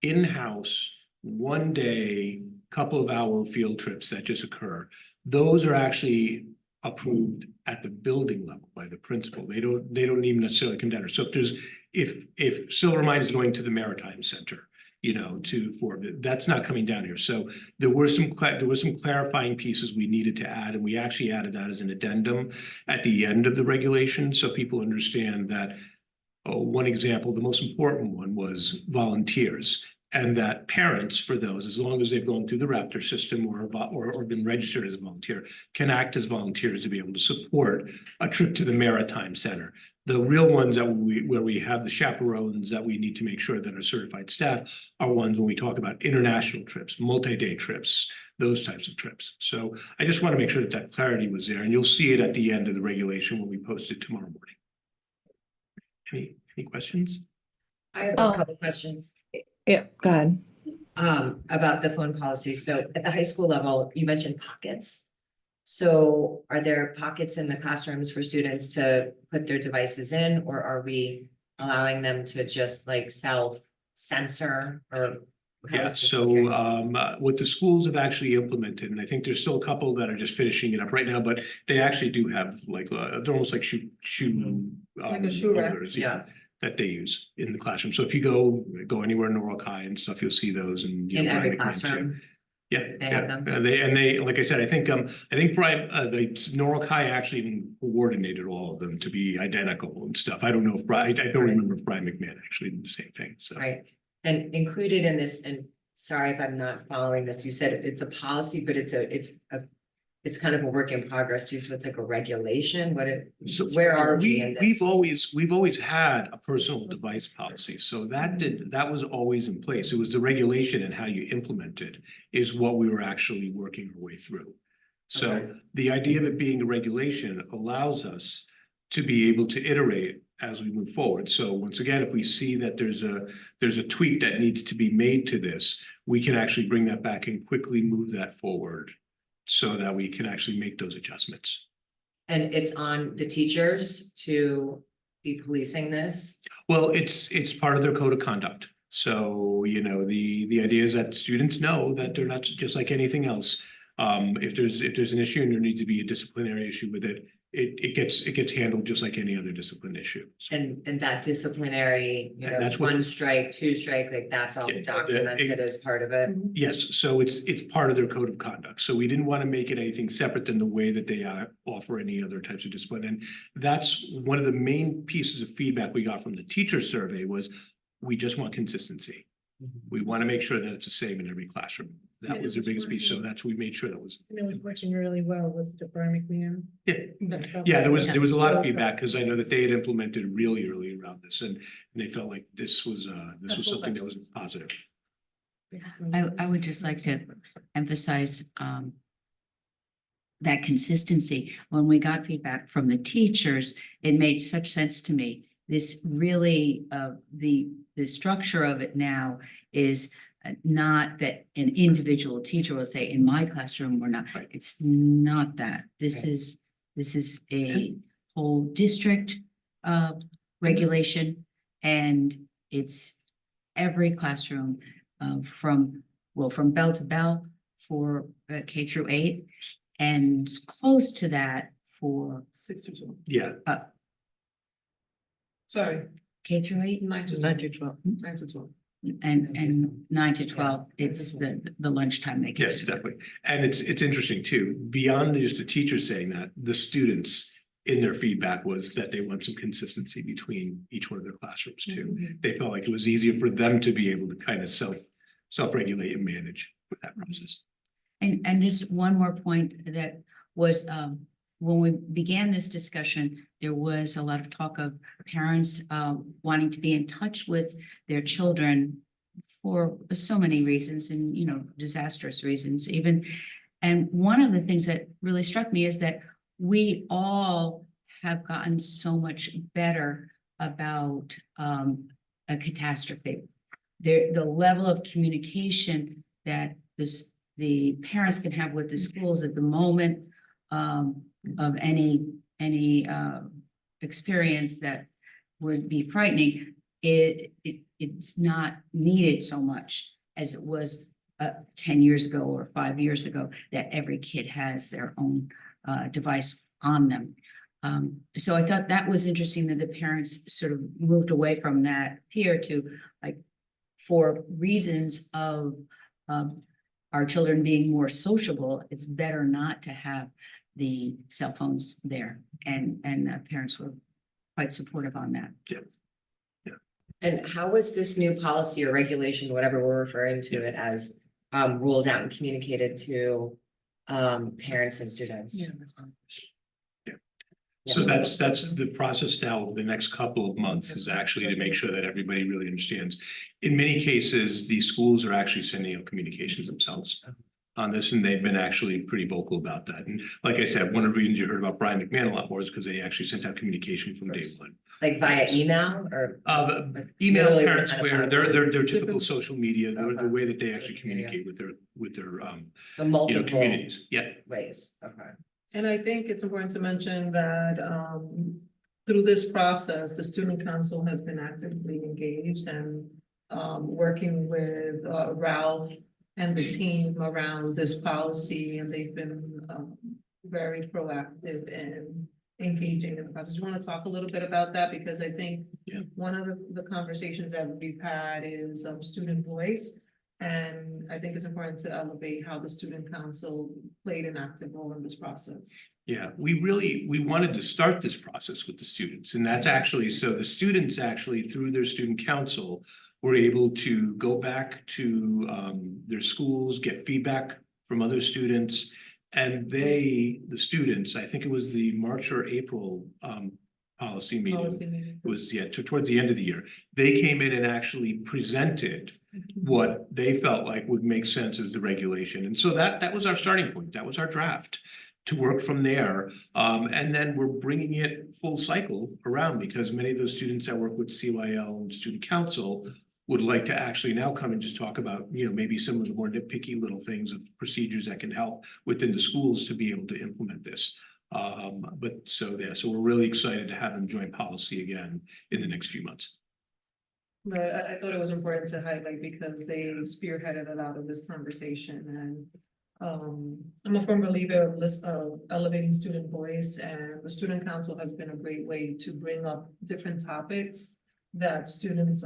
Speaker 9: in-house, one-day, couple of hour field trips that just occur, those are actually approved at the building level by the principal. They don't even necessarily come down. So if Silver Mine is going to the Maritime Center, you know, that's not coming down here. So there were some clarifying pieces we needed to add, and we actually added that as an addendum at the end of the regulation, so people understand that. One example, the most important one, was volunteers, and that parents for those, as long as they've gone through the Raptor system or been registered as a volunteer, can act as volunteers to be able to support a trip to the Maritime Center. The real ones where we have the chaperones that we need to make sure that are certified staff are ones when we talk about international trips, multi-day trips, those types of trips. So I just want to make sure that clarity was there, and you'll see it at the end of the regulation when we post it tomorrow morning. Any questions?
Speaker 2: I have a couple questions.
Speaker 7: Yeah, go ahead.
Speaker 2: About the phone policy. So at the high school level, you mentioned pockets. So are there pockets in the classrooms for students to put their devices in, or are we allowing them to just like self-censor or?
Speaker 9: Yeah, so what the schools have actually implemented, and I think there's still a couple that are just finishing it up right now, but they actually do have like, they're almost like shoe
Speaker 3: Like a shoe rack.
Speaker 9: holders,
Speaker 2: Yeah.
Speaker 9: that they use in the classroom. So if you go anywhere in Norwalk High and stuff, you'll see those. And
Speaker 2: In every classroom?
Speaker 9: Yeah,
Speaker 2: They have them?
Speaker 9: They, like I said, I think Brian, the Norwalk High actually even coordinated all of them to be identical and stuff. I don't know if I don't remember if Brian McMahon actually did the same thing, so.
Speaker 2: Right, and included in this, and sorry if I'm not following this, you said it's a policy, but it's it's kind of a work in progress too, so it's like a regulation,
Speaker 9: So
Speaker 2: where are we in
Speaker 9: We've
Speaker 2: this?
Speaker 9: always had a personal device policy, so that was always in place. It was the regulation and how you implement it is what we were actually working our way through. So
Speaker 2: Okay.
Speaker 9: the idea of it being a regulation allows us to be able to iterate as we move forward. So once again, if we see that there's a tweak that needs to be made to this, we can actually bring that back and quickly move that forward so that we can actually make those adjustments.
Speaker 2: And it's on the teachers to be policing this?
Speaker 9: Well, it's part of their code of conduct. So, you know, the idea is that students know that they're not just like anything else. If there's an issue and there needs to be a disciplinary issue with it, it gets handled just like any other discipline issue. So,
Speaker 2: And that disciplinary, you
Speaker 9: And
Speaker 2: know,
Speaker 9: that's what-
Speaker 2: 1 strike, 2 strike, like that's all
Speaker 9: Yeah,
Speaker 2: documented as part of it?
Speaker 9: yes, so it's part of their code of conduct. So we didn't want to make it anything separate than the way that they offer any other types of discipline. And that's one of the main pieces of feedback we got from the teacher survey was we just want consistency. We want to make sure that it's the same in every classroom. That
Speaker 1: Yeah,
Speaker 9: was their
Speaker 1: it's
Speaker 9: biggest piece. So
Speaker 1: working.
Speaker 9: that's, we made sure that was.
Speaker 1: And it was working really well with the McMahon.
Speaker 9: Yeah, there was a lot of feedback because I know that they had implemented really early around this and they felt like this was something that was positive.
Speaker 5: I would just like to emphasize that consistency. When we got feedback from the teachers, it made such sense to me. This really, the structure of it now is not that an individual teacher will say, in my classroom, we're not.
Speaker 9: Right.
Speaker 5: It's not that. This
Speaker 2: Right.
Speaker 5: is a whole district regulation, and it's every classroom from bell to bell for K through 8, and close to that for
Speaker 3: 6 to 12.
Speaker 9: Yeah,
Speaker 3: Sorry,
Speaker 5: K through 8.
Speaker 3: 9 to 12. 9 to 12.
Speaker 5: And 9 to 12, it's the lunchtime they get.
Speaker 9: yes, definitely. And it's interesting too, beyond just the teacher saying that, the students in their feedback was that they want some consistency between each one of their classrooms too. They felt like it was easier for them to be able to kind of self-regulate and manage with that process.
Speaker 5: And just one more point that was, when we began this discussion, there was a lot of talk of parents wanting to be in touch with their children for so many reasons and, you know, disastrous reasons even. And one of the things that really struck me is that we all have gotten so much better about a catastrophe. The level of communication that the parents can have with the schools at the moment of any experience that would be frightening, it's not needed so much as it was 10 years ago or 5 years ago, that every kid has their own device on them. So I thought that was interesting that the parents sort of moved away from that fear to, like, for reasons of our children being more sociable, it's better not to have the cell phones there. And parents were quite supportive on that.
Speaker 2: And how was this new policy or regulation, whatever we're referring to it as, rolled out and communicated to parents and students?
Speaker 9: So that's the process now over the next couple of months is actually to make sure that everybody really understands. In many cases, the schools are actually sending out communications themselves on this, and they've been actually pretty vocal about that. And like I said, one of the reasons you heard about Brian McMahon a lot more is because they actually sent out communication from day one.
Speaker 2: Like via email or?
Speaker 9: Email
Speaker 2: literally
Speaker 9: parents
Speaker 2: what kind
Speaker 9: where
Speaker 2: of
Speaker 9: their typical social media, the way that they actually communicate with their
Speaker 2: So
Speaker 9: you know,
Speaker 2: multiple
Speaker 9: communities. Yeah.
Speaker 2: ways, okay.
Speaker 3: And I think it's important to mention that through this process, the student council has been actively engaged and working with Ralph and the team around this policy, and they've been very proactive in engaging in the process. You want to talk a little bit about that? Because I think one of the conversations that we've had is student voice. And I think it's important to elevate how the student council played an active role in this process.
Speaker 9: Yeah, we wanted to start this process with the students, and that's actually, so the students actually, through their student council, were able to go back to their schools, get feedback from other students, And they, the students, I think it was the March or April policy meeting.
Speaker 3: Policy meeting.
Speaker 9: It was, yeah, towards the end of the year. They came in and actually presented what they felt like would make sense as the regulation. And so that was our starting point. That was our draft to work from there. And then we're bringing it full cycle around because many of those students that work with CYL and student council would like to actually now come and just talk about, you know, maybe some of the more nitpicky little things of procedures that can help within the schools to be able to implement this. But so we're really excited to have them join policy again in the next few months.
Speaker 3: But I thought it was important to highlight because they spearheaded a lot of this conversation and I'm a firm believer of elevating student voice, and the student council has been a great way to bring up different topics that students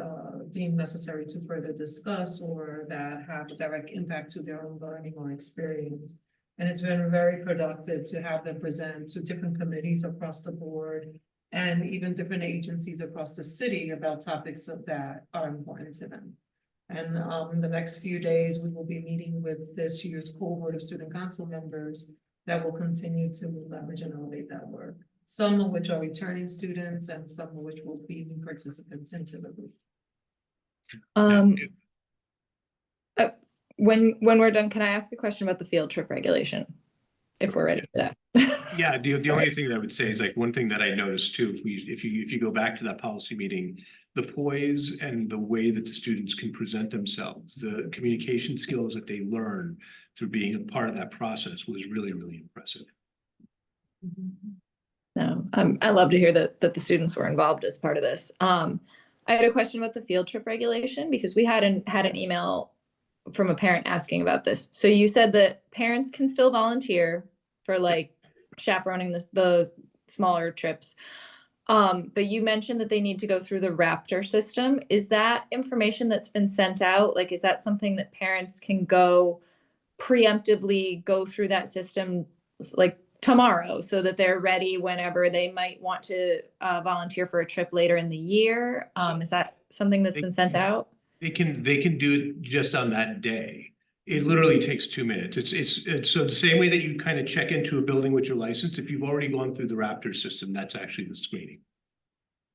Speaker 3: deem necessary to further discuss or that have a direct impact to their own learning or experience. And it's been very productive to have them present to different committees across the board and even different agencies across the city about topics that are important to them. And the next few days, we will be meeting with this year's cohort of student council members that will continue to leverage and elevate that work. Some of which are returning students and some of which will be new participants into the group.
Speaker 7: When we're done, can I ask a question about the field trip regulation? If we're ready for that.
Speaker 9: Yeah, the only thing that I would say is like one thing that I noticed too, if you go back to that policy meeting, the poise and the way that the students can present themselves, the communication skills that they learn through being a part of that process was really, really impressive.
Speaker 7: No, I love to hear that the students were involved as part of this. I had a question about the field trip regulation because we had an email from a parent asking about this. So you said that parents can still volunteer for like chaperoning the smaller trips. But you mentioned that they need to go through the Raptor system. Is that information that's been sent out? Like, is that something that parents can go preemptively go through that system like tomorrow so that they're ready whenever they might want to volunteer for a trip later in the year? Is that something that's been sent out?
Speaker 9: They can do it just on that day. It literally takes 2 minutes. It's so the same way that you kind of check into a building with your license. If you've already gone through the Raptor system, that's actually the screening.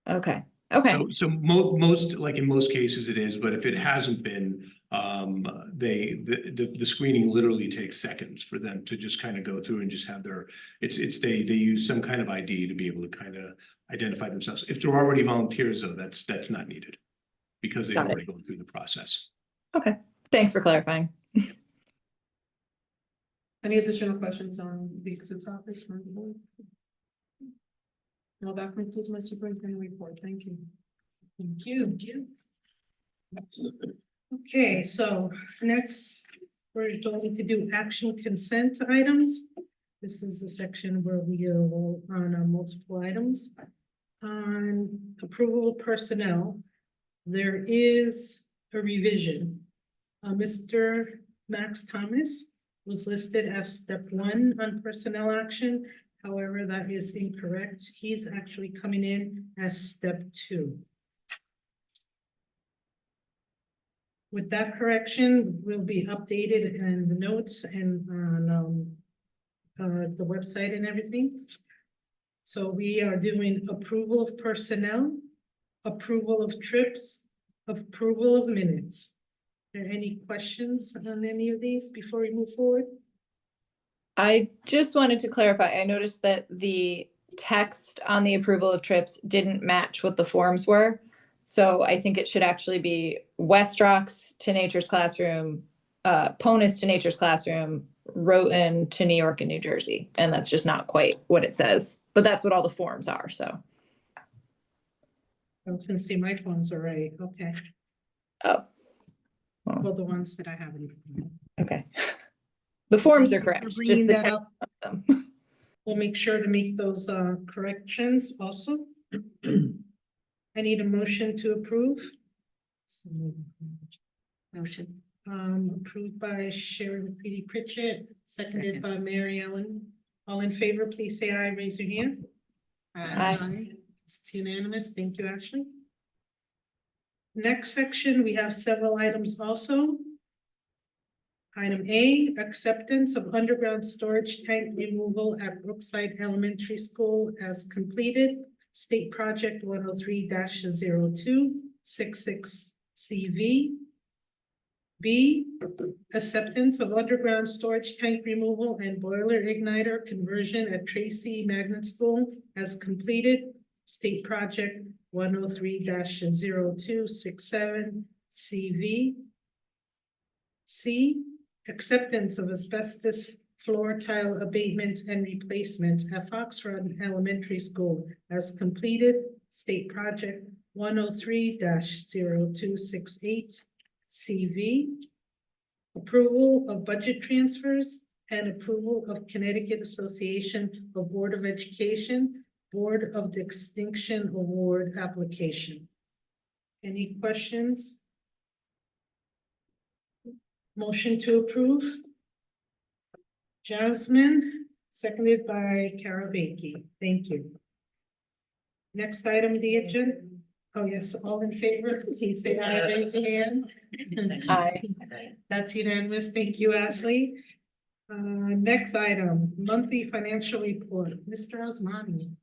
Speaker 7: Okay. Okay.
Speaker 9: So most like in most cases it is, but if it hasn't been, the screening literally takes seconds for them to just kind of go through and just have their, they use some kind of ID to be able to kind of identify themselves. If they're already volunteers though, that's not needed because they've already gone through the process.
Speaker 7: Okay. Thanks for clarifying.
Speaker 3: Any additional questions on these two topics from the board? No, that concludes my superintendent report. Thank you.
Speaker 1: Thank you. Okay, so next, we're going to do action consent items. This is the section where we are on multiple items. On approval of personnel, there is a revision. Mr. Max Thomas was listed as step 1 on personnel action. However, that is incorrect. He's actually coming in as step 2. With that correction, will be updated in the notes and on the website and everything. So we are doing approval of personnel, approval of trips, approval of minutes. Are there any questions on any of these before we move forward?
Speaker 7: I just wanted to clarify. I noticed that the text on the approval of trips didn't match what the forms were. So I think it should actually be West Rocks to Nature's Classroom, Ponus to Nature's Classroom, Rowton to New York and New Jersey. And that's just not quite what it says, but that's what all the forms are, so.
Speaker 1: I was gonna say my phones are right, okay.
Speaker 7: Oh.
Speaker 1: Well, the ones that I haven't.
Speaker 7: Okay. The forms are correct,
Speaker 1: For
Speaker 7: just
Speaker 1: bringing
Speaker 7: the
Speaker 1: that
Speaker 7: text
Speaker 1: up.
Speaker 7: of them.
Speaker 1: We'll make sure to make those corrections also. I need a motion to approve.
Speaker 5: Motion.
Speaker 1: Approved by Sharon P.D. Pritchett, seconded
Speaker 5: Second.
Speaker 1: by Mary Ellen. All in favor, please say aye, raise your hand.
Speaker 7: Aye.
Speaker 1: It's unanimous. Thank you, Ashley. Next section, we have several items also. Item A, acceptance of underground storage tank removal at Brookside Elementary School as completed. State Project 103-0266 CV. B, acceptance of underground storage tank removal and boiler igniter conversion at Tracy Magnet School as completed. State Project 103-0267 CV. C, acceptance of asbestos floor tile abatement and replacement at Fox Run Elementary School as completed. State Project 103-0268 CV. Approval of budget transfers and approval of Connecticut Association of Board of Education Board of Distinction Award application. Any questions? Motion to approve. Jasmine, seconded by Karabaki. Thank you. Next item on the agenda. Oh, yes, all in favor, please say aye, raise your hand.
Speaker 7: Aye.
Speaker 1: That's unanimous. Thank you, Ashley. Next item, monthly financial report. Mr. Osmani.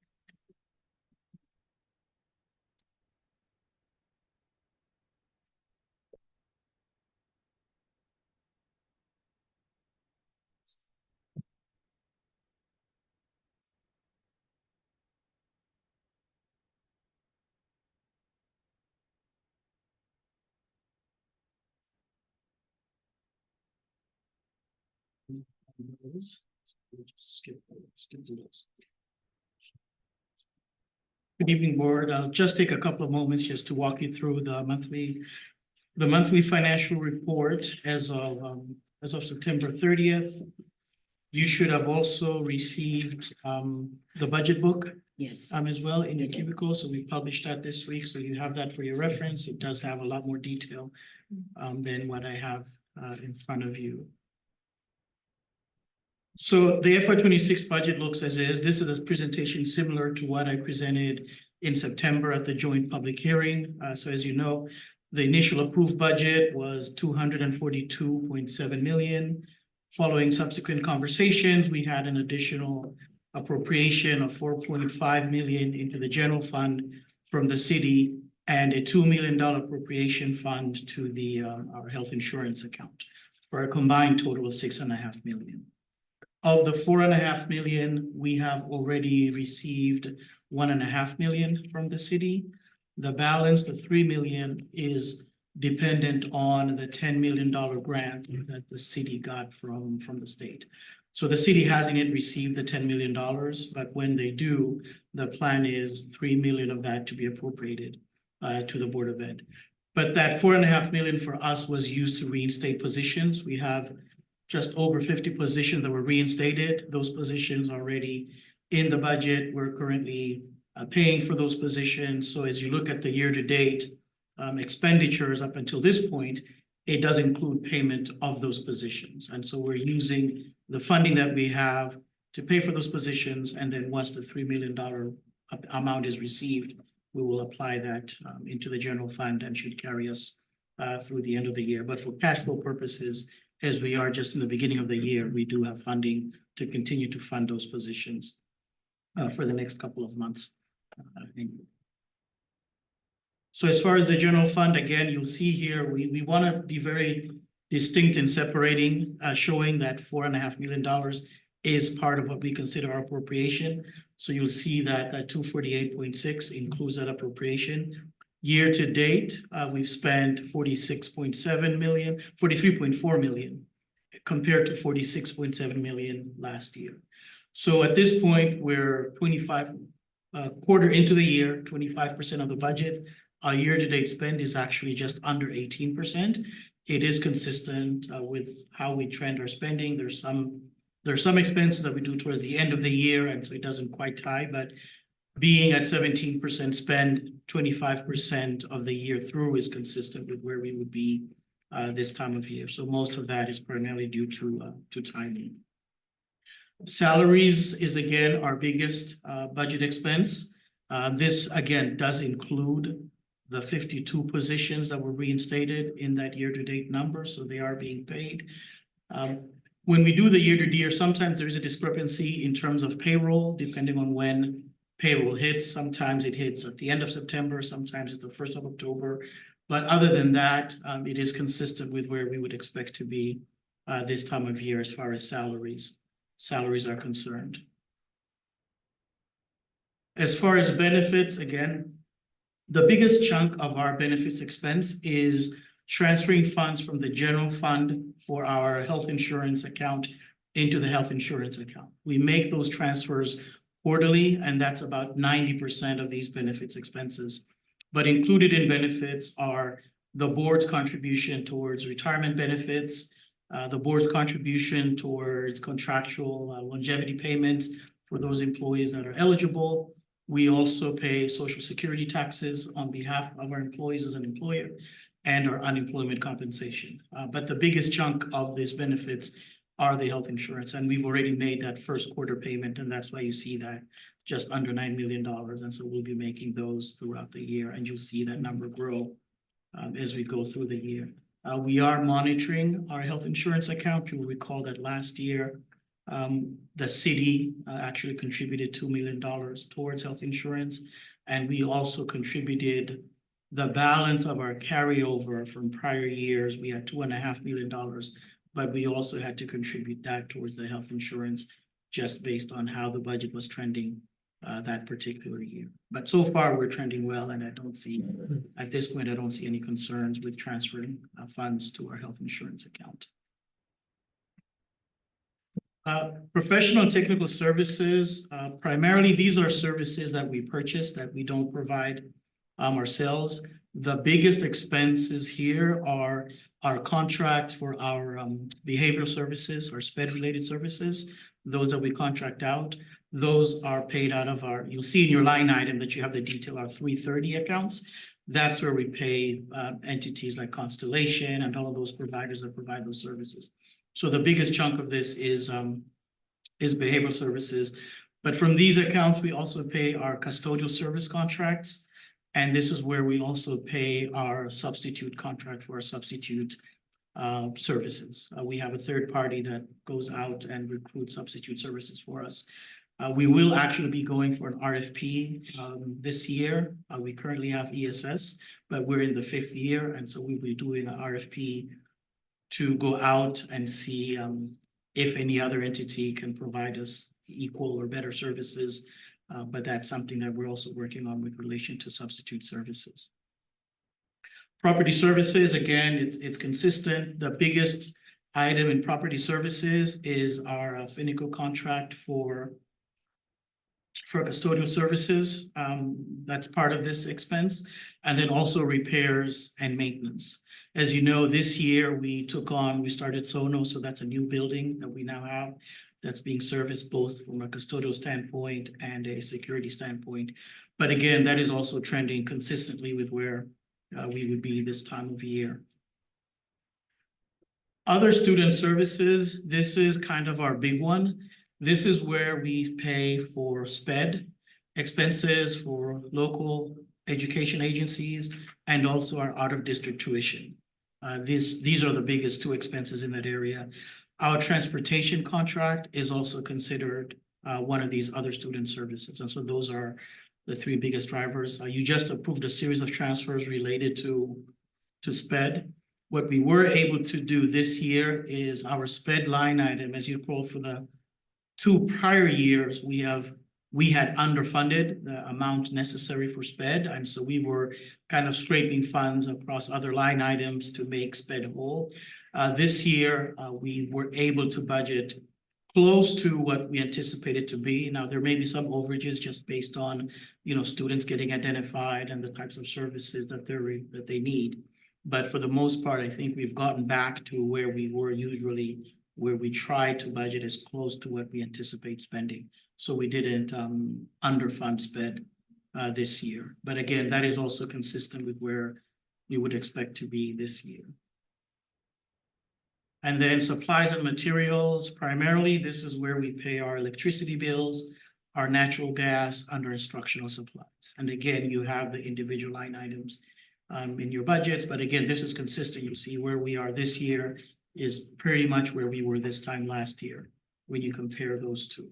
Speaker 10: Good evening, board. I'll just take a couple of moments just to walk you through the monthly financial report as of September 30th. You should have also received the budget book
Speaker 5: Yes.
Speaker 10: as well in your cubicle. So we published that this week. So you have that for your reference. It does have a lot more detail than what I have in front of you. So the FY26 budget looks as is. This is a presentation similar to what I presented in September at the joint public hearing. So as you know, the initial approved budget was 242.7 million. Following subsequent conversations, we had an additional appropriation of 4.5 million into the general fund from the city and a $2 million appropriation fund to the our health insurance account for a combined total of 6.5 million. Of the 4.5 million, we have already received 1.5 million from the city. The balance, the 3 million, is dependent on the $10 million grant that the city got from the state. So the city hasn't yet received the $10 million, but when they do, the plan is 3 million of that to be appropriated to the Board of Ed. But that 4.5 million for us was used to reinstate positions. We have just over 50 positions that were reinstated. Those positions are already in the budget. We're currently paying for those positions. So as you look at the year-to-date expenditures up until this point, it does include payment of those positions. And so we're using the funding that we have to pay for those positions. And then once the $3 million amount is received, we will apply that into the general fund and should carry us through the end of the year. But for cash flow purposes, as we are just in the beginning of the year, we do have funding to continue to fund those positions for the next couple of months. So as far as the general fund, again, you'll see here, we want to be very distinct in separating, showing that $4.5 million is part of what we consider our appropriation. So you'll see that 248.6 includes that appropriation. Year to date, we've spent 43.4 million compared to 46.7 million last year. So at this point, we're 25 quarter into the year, 25% of the budget. Our year-to-date spend is actually just under 18%. It is consistent with how we trend our spending. There's some expenses that we do towards the end of the year, and so it doesn't quite tie, but being at 17% spend, 25% of the year through is consistent with where we would be this time of year. So most of that is primarily due to timing. Salaries is again our biggest budget expense. This again does include the 52 positions that were reinstated in that year-to-date number, so they are being paid. When we do the year to year, sometimes there is a discrepancy in terms of payroll, depending on when payroll hits. Sometimes it hits at the end of September, sometimes it's the 1st of October. But other than that, it is consistent with where we would expect to be this time of year as far as salaries are concerned. As far as benefits, again, the biggest chunk of our benefits expense is transferring funds from the general fund for our health insurance account into the health insurance account. We make those transfers quarterly, and that's about 90% of these benefits expenses. But included in benefits are the board's contribution towards retirement benefits, the board's contribution towards contractual longevity payments for those employees that are eligible. We also pay Social Security taxes on behalf of our employees as an employer and our unemployment compensation. But the biggest chunk of these benefits are the health insurance, and we've already made that first quarter payment, and that's why you see that just under $9 million. And so we'll be making those throughout the year, and you'll see that number grow as we go through the year. We are monitoring our health insurance account. You'll recall that last year, the city actually contributed $2 million towards health insurance, and we also contributed the balance of our carryover from prior years. We had $2.5 million, but we also had to contribute that towards the health insurance just based on how the budget was trending that particular year. But so far we're trending well, and I don't see, at this point, I don't see any concerns with transferring funds to our health insurance account. Professional and technical services, primarily these are services that we purchase that we don't provide ourselves. The biggest expenses here are our contracts for our behavioral services or SPED related services, those that we contract out. Those are paid out of our, you'll see in your line item that you have the detail, our 330 accounts. That's where we pay entities like Constellation and all of those providers that provide those services. So the biggest chunk of this is behavioral services. But from these accounts, we also pay our custodial service contracts. And this is where we also pay our substitute contract for our substitute services. We have a third party that goes out and recruits substitute services for us. We will actually be going for an RFP this year. We currently have ESS, but we're in the 5th year. And so we'll be doing an RFP to go out and see if any other entity can provide us equal or better services. But that's something that we're also working on with relation to substitute services. Property services, again, it's consistent. The biggest item in property services is our FINICO contract for custodial services. That's part of this expense. And then also repairs and maintenance. As you know, this year we started Sono, so that's a new building that we now have that's being serviced both from a custodial standpoint and a security standpoint. But again, that is also trending consistently with where we would be this time of year. Other student services, this is kind of our big one. This is where we pay for SPED expenses for local education agencies and also our out-of-district tuition. These are the biggest two expenses in that area. Our transportation contract is also considered one of these other student services. And so those are the 3 biggest drivers. You just approved a series of transfers related to SPED. What we were able to do this year is our SPED line item, as you recall, for the 2 prior years, we had underfunded the amount necessary for SPED. And so we were kind of scraping funds across other line items to make SPED whole. This year, we were able to budget close to what we anticipated to be. Now, there may be some overages just based on, students getting identified and the types of services that they need. But for the most part, I think we've gotten back to where we were usually, where we try to budget as close to what we anticipate spending. So we didn't underfund SPED this year. But again, that is also consistent with where we would expect to be this year. And then supplies and materials, primarily, this is where we pay our electricity bills, our natural gas, under instructional supplies. And again, you have the individual line items in your budgets. But again, this is consistent. You see where we are this year is pretty much where we were this time last year, when you compare those two.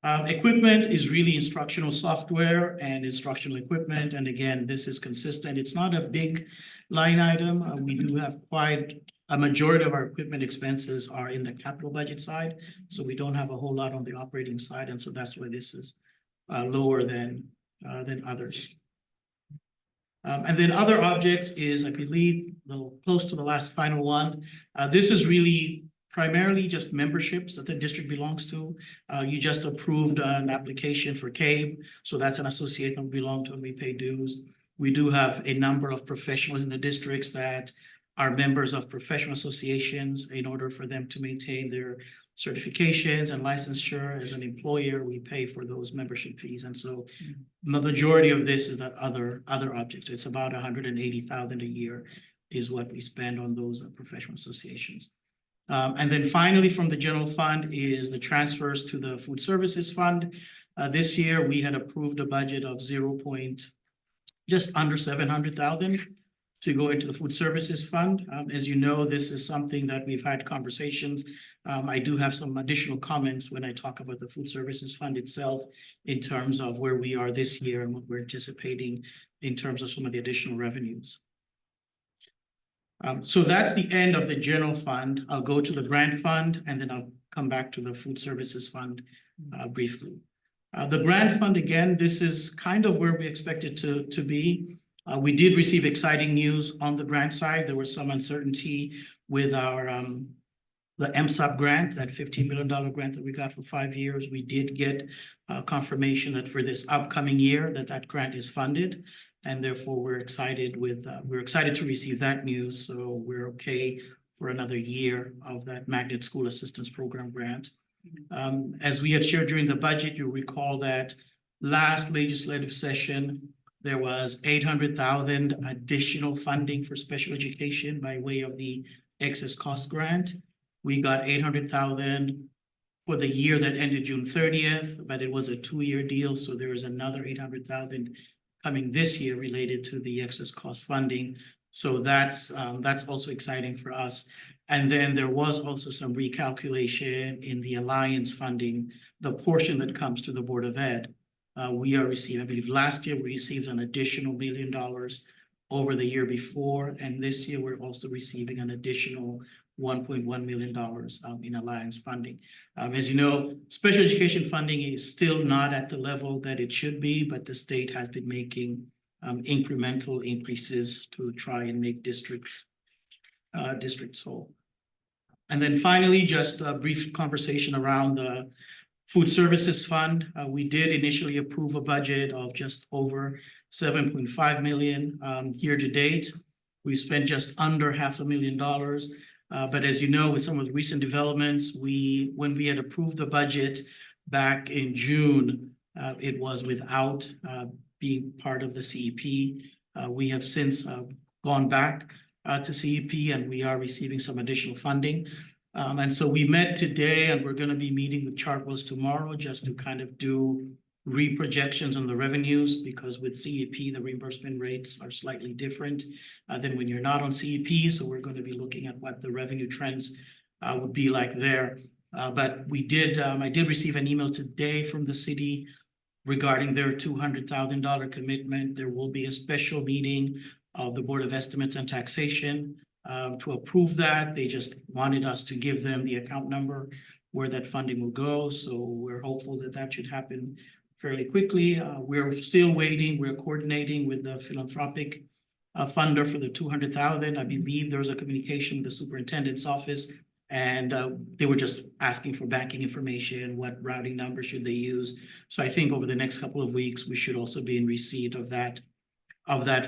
Speaker 10: Equipment is really instructional software and instructional equipment. And again, this is consistent. It's not a big line item. We do have quite a majority of our equipment expenses are in the capital budget side. So we don't have a whole lot on the operating side. And so that's why this is lower than others. And then other objects is, I believe, close to the last final one. This is really primarily just memberships that the district belongs to. You just approved an application for CABE, so that's an association we belong to and we pay dues. We do have a number of professionals in the districts that are members of professional associations in order for them to maintain their certifications and licensure. As an employer, we pay for those membership fees. And so the majority of this is that other objects. It's about $180,000 a year is what we spend on those professional associations. And then finally, from the general fund is the transfers to the food services fund. This year, we had approved a budget of just under 700,000 to go into the food services fund. As you know, this is something that we've had conversations. I do have some additional comments when I talk about the food services fund itself in terms of where we are this year and what we're anticipating in terms of some of the additional revenues. So that's the end of the general fund. I'll go to the grant fund and then I'll come back to the food services fund briefly. The grant fund, again, this is kind of where we expect it to be. We did receive exciting news on the grant side. There was some uncertainty with our the MSOP grant, that $15 million grant that we got for 5 years. We did get confirmation that for this upcoming year that grant is funded. And therefore, we're excited to receive that news. So we're okay for another year of that Magnet School Assistance Program grant. As we had shared during the budget, you'll recall that last legislative session, there was 800,000 additional funding for special education by way of the excess cost grant. We got 800,000 for the year that ended June 30th, but it was a 2-year deal. So there is another 800,000 coming this year related to the excess cost funding. So that's also exciting for us. And then there was also some recalculation in the Alliance funding, the portion that comes to the Board of Ed. We are receiving, I believe last year we received an additional $1 million over the year before. And this year we're also receiving an additional $1.1 million in Alliance funding. As you know, special education funding is still not at the level that it should be, but the state has been making incremental increases to try and make districts whole. And then finally, just a brief conversation around the food services fund. We did initially approve a budget of just over $7.5 million year to date. We spent just under $500,000. But as you know, with some of the recent developments, when we had approved the budget back in June, it was without being part of the CEP. We have since gone back to CEP and we are receiving some additional funding. And so we met today and we're going to be meeting with Chartwells tomorrow just to kind of do reprojections on the revenues, because with CEP, the reimbursement rates are slightly different than when you're not on CEP. So we're going to be looking at what the revenue trends would be like there. But I did receive an email today from the city regarding their $200,000 commitment. There will be a special meeting of the Board of Estimates and Taxation to approve that. They just wanted us to give them the account number where that funding will go. So we're hopeful that that should happen fairly quickly. We're still waiting. We're coordinating with the philanthropic funder for the $200,000. I believe there was a communication with the superintendent's office, and they were just asking for banking information. What routing number should they use? So I think over the next couple of weeks, we should also be in receipt of that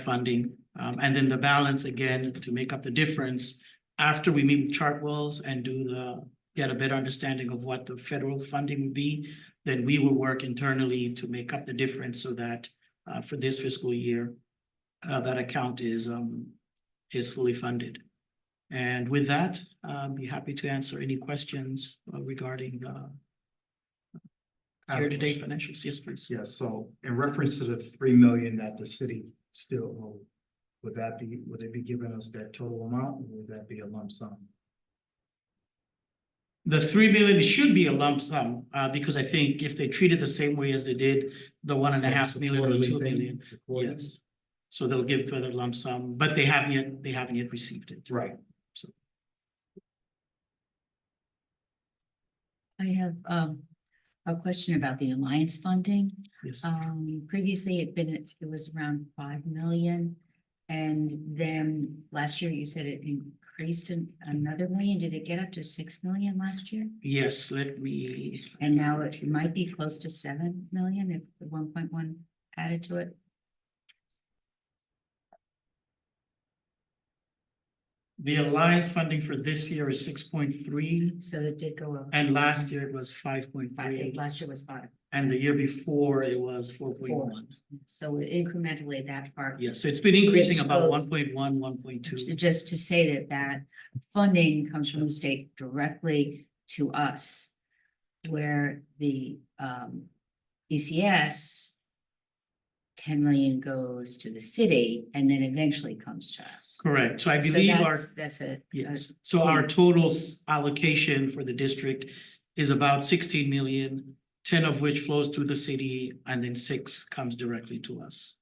Speaker 10: funding. And then the balance, again, to make up the difference after we meet with Chartwells and get a better understanding of what the federal funding would be, then we will work internally to make up the difference so that for this fiscal year, that account is fully funded. And with that, I'll be happy to answer any questions regarding the year-to-date financials. Yes, please.
Speaker 6: Yeah, so in reference to the $3 million that the city still owed, would they be giving us that total amount, or would that be a lump sum?
Speaker 10: The 3 million should be a lump sum, because I think if they treat it the same way as they did the 1.5 million or 2 million, yes. So they'll give to the lump sum, but they haven't yet received it.
Speaker 6: Right.
Speaker 5: I have a question about the alliance funding.
Speaker 10: Yes.
Speaker 5: Previously it was around 5 million. And then last year you said it increased another million. Did it get up to 6 million last year?
Speaker 10: Yes, let me,
Speaker 5: And now it might be close to 7 million if the 1.1 added to it.
Speaker 10: the alliance funding for this year is 6.3,
Speaker 5: So it did go up.
Speaker 10: and last year it was 5.3,
Speaker 5: Last year was 5.
Speaker 10: and the year before it was 4.1.
Speaker 5: So incrementally that part.
Speaker 10: Yeah, so it's been increasing
Speaker 5: Which
Speaker 10: about
Speaker 5: goes-
Speaker 10: 1.1, 1.2.
Speaker 5: Just to say that funding comes from the state directly to us. Where the ECS. 10 million goes to the city and then eventually comes to us.
Speaker 10: Correct, so I
Speaker 5: So
Speaker 10: believe our,
Speaker 5: that's a.
Speaker 10: yes, so our total allocation for the district is about 16 million, 10 of which flows through the city, and then 6 comes directly to us.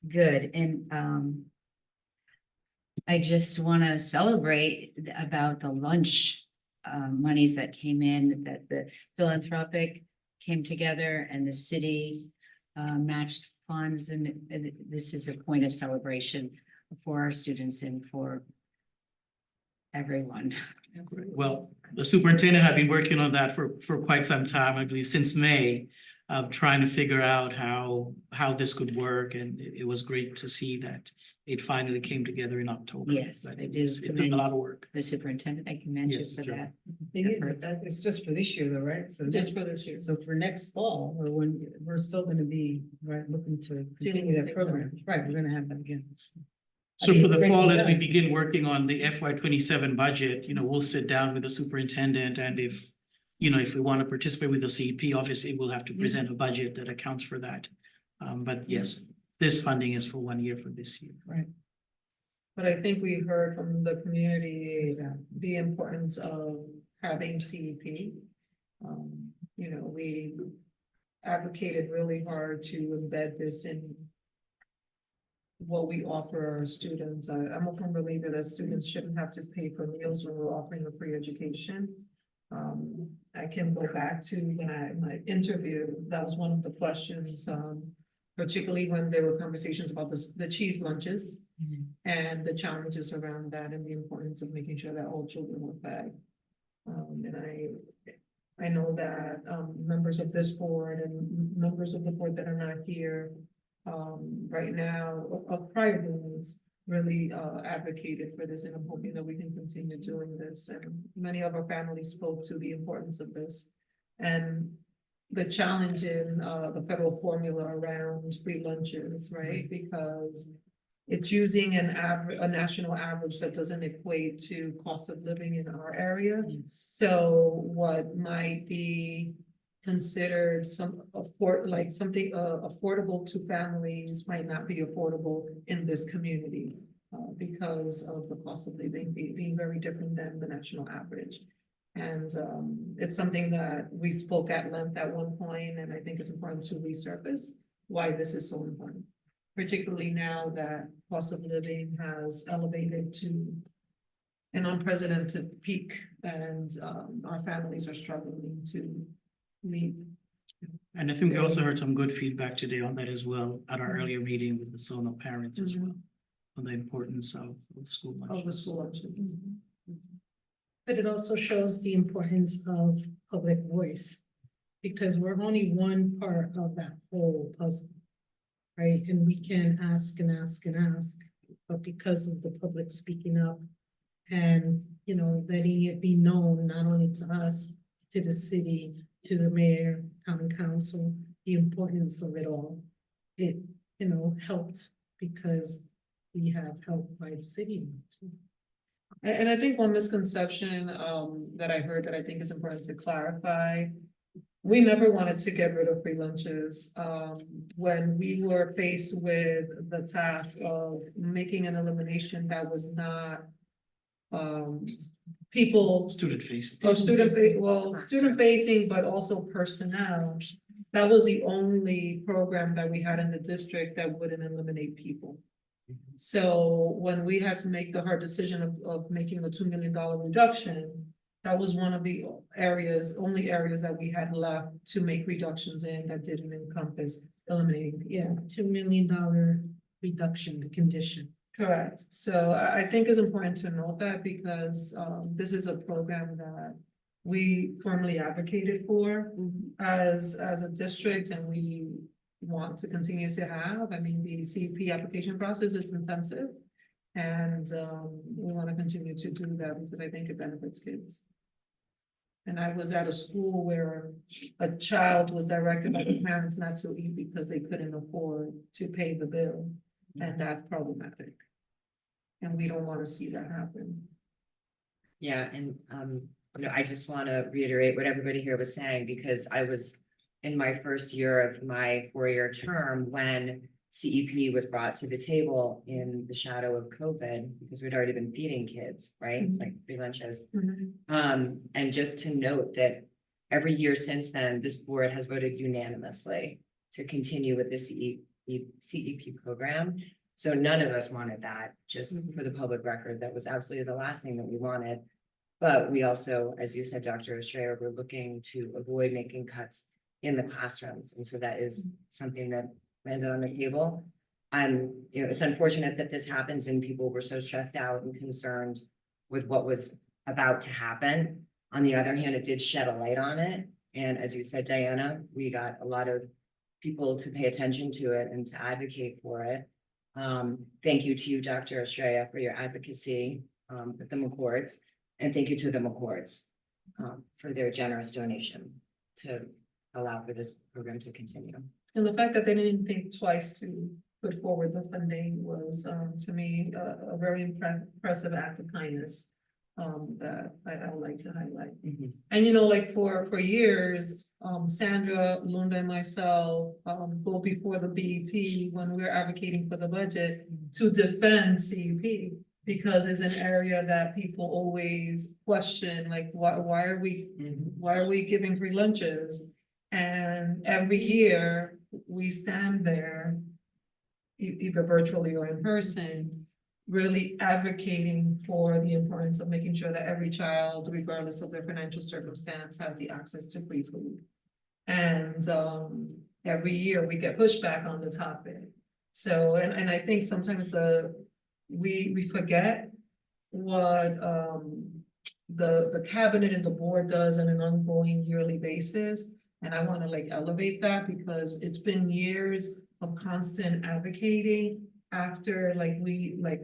Speaker 5: Good, and I just want to celebrate about the lunch monies that came in, that the philanthropic came together and the city matched funds, and this is a point of celebration for our students and for everyone.
Speaker 10: Well, the superintendent had been working on that for quite some time, I believe since May, trying to figure out how this could work, and it was great to see that it finally came together in October.
Speaker 5: Yes,
Speaker 10: But
Speaker 5: I
Speaker 10: it
Speaker 5: do
Speaker 10: was- It took a
Speaker 5: commend
Speaker 10: lot of work.
Speaker 5: the superintendent, I commend you
Speaker 10: Yes,
Speaker 5: for
Speaker 10: sure.
Speaker 5: that.
Speaker 1: Thing is, that it's just for this year though, right? So
Speaker 3: Just for this year.
Speaker 1: So for next fall, or when, we're still gonna be, right, looking to continue that program, right, we're gonna have that again.
Speaker 10: So
Speaker 1: mean,
Speaker 10: for the
Speaker 1: breaking
Speaker 10: fall,
Speaker 1: it
Speaker 10: as we
Speaker 1: down.
Speaker 10: begin working on the FY 27 budget, we'll sit down with the superintendent, and if we want to participate with the CEP, obviously we'll have to present a budget that accounts for that. But yes, this funding is for 1 year for this year.
Speaker 1: Right.
Speaker 3: But I think we heard from the community the importance of having CEP. We advocated really hard to embed this in what we offer our students. I'm a firm believer that students shouldn't have to pay for meals when we're offering a free education. I can go back to my interview, that was one of the questions, particularly when there were conversations about the cheese lunches. And the challenges around that and the importance of making sure that all children were fed. And I know that members of this board and members of the board that are not here right now, of prior boards, really advocated for this, and I'm hoping that we can continue doing this. And many of our families spoke to the importance of this and the challenge in the federal formula around free lunches, right? Because it's using a national average that doesn't equate to cost of living in our area. So what might be considered something affordable to families might not be affordable in this community because of the cost of living being very different than the national average. And it's something that we spoke at length at one point, and I think it's important to resurface why this is so important. Particularly now that cost of living has elevated to an unprecedented peak, and our families are struggling to meet.
Speaker 10: And I think we also heard some good feedback today on that as well at our earlier meeting with the SONO parents as well, on the importance of school lunches.
Speaker 3: Of the school lunches.
Speaker 1: But it also shows the importance of public voice, because we're only one part of that whole puzzle. Right, and we can ask and ask and ask, but because of the public speaking up and, letting it be known, not only to us, to the city, to the mayor, town council, the importance of it all. It, helped because we have help by the city.
Speaker 3: And I think one misconception that I heard that I think is important to clarify we never wanted to get rid of free lunches. When we were faced with the task of making an elimination that was not people
Speaker 10: Student face.
Speaker 3: or student facing, but also personnel. That was the only program that we had in the district that wouldn't eliminate people. So when we had to make the hard decision of making a $2 million reduction, that was one of the only areas that we had left to make reductions in that didn't encompass eliminating.
Speaker 1: Yeah, $2 million reduction, the condition.
Speaker 3: Correct. So I think it's important to note that because this is a program that we firmly advocated for as a district, and we want to continue to have. I mean, the CEP application process is intensive, and we want to continue to do that because I think it benefits kids. And I was at a school where a child was directed by the parents not to eat because they couldn't afford to pay the bill, and that's problematic. And we don't want to see that happen.
Speaker 2: Yeah, and I just want to reiterate what everybody here was saying, because I was in my first year of my 4-year term when CEP was brought to the table in the shadow of COVID, because we'd already been feeding kids, right? Like free lunches. And just to note that every year since then, this board has voted unanimously to continue with the CEP program. So none of us wanted that, just for the public record. That was absolutely the last thing that we wanted. But we also, as you said, Dr. Estrella, we're looking to avoid making cuts in the classrooms. And so that is something that landed on the table. It's unfortunate that this happens and people were so stressed out and concerned with what was about to happen. On the other hand, it did shed a light on it. And as you said, Diana, we got a lot of people to pay attention to it and to advocate for it. Thank you to you, Dr. Estrella, for your advocacy with the McCourts, and thank you to the McCourts for their generous donation to allow for this program to continue.
Speaker 3: And the fact that they didn't think twice to put forward the funding was, to me, a very impressive act of kindness that I would like to highlight. And like for years, Sandra, Lunda, and myself go before the BET when we're advocating for the budget to defend CEP, because it's an area that people always question, like why are we giving free lunches? And every year we stand there, either virtually or in person, really advocating for the importance of making sure that every child, regardless of their financial circumstance, has the access to free food. And every year we get pushback on the topic. So, and I think sometimes we forget what the cabinet and the board does on an ongoing yearly basis. And I want to elevate that, because it's been years of constant advocating after the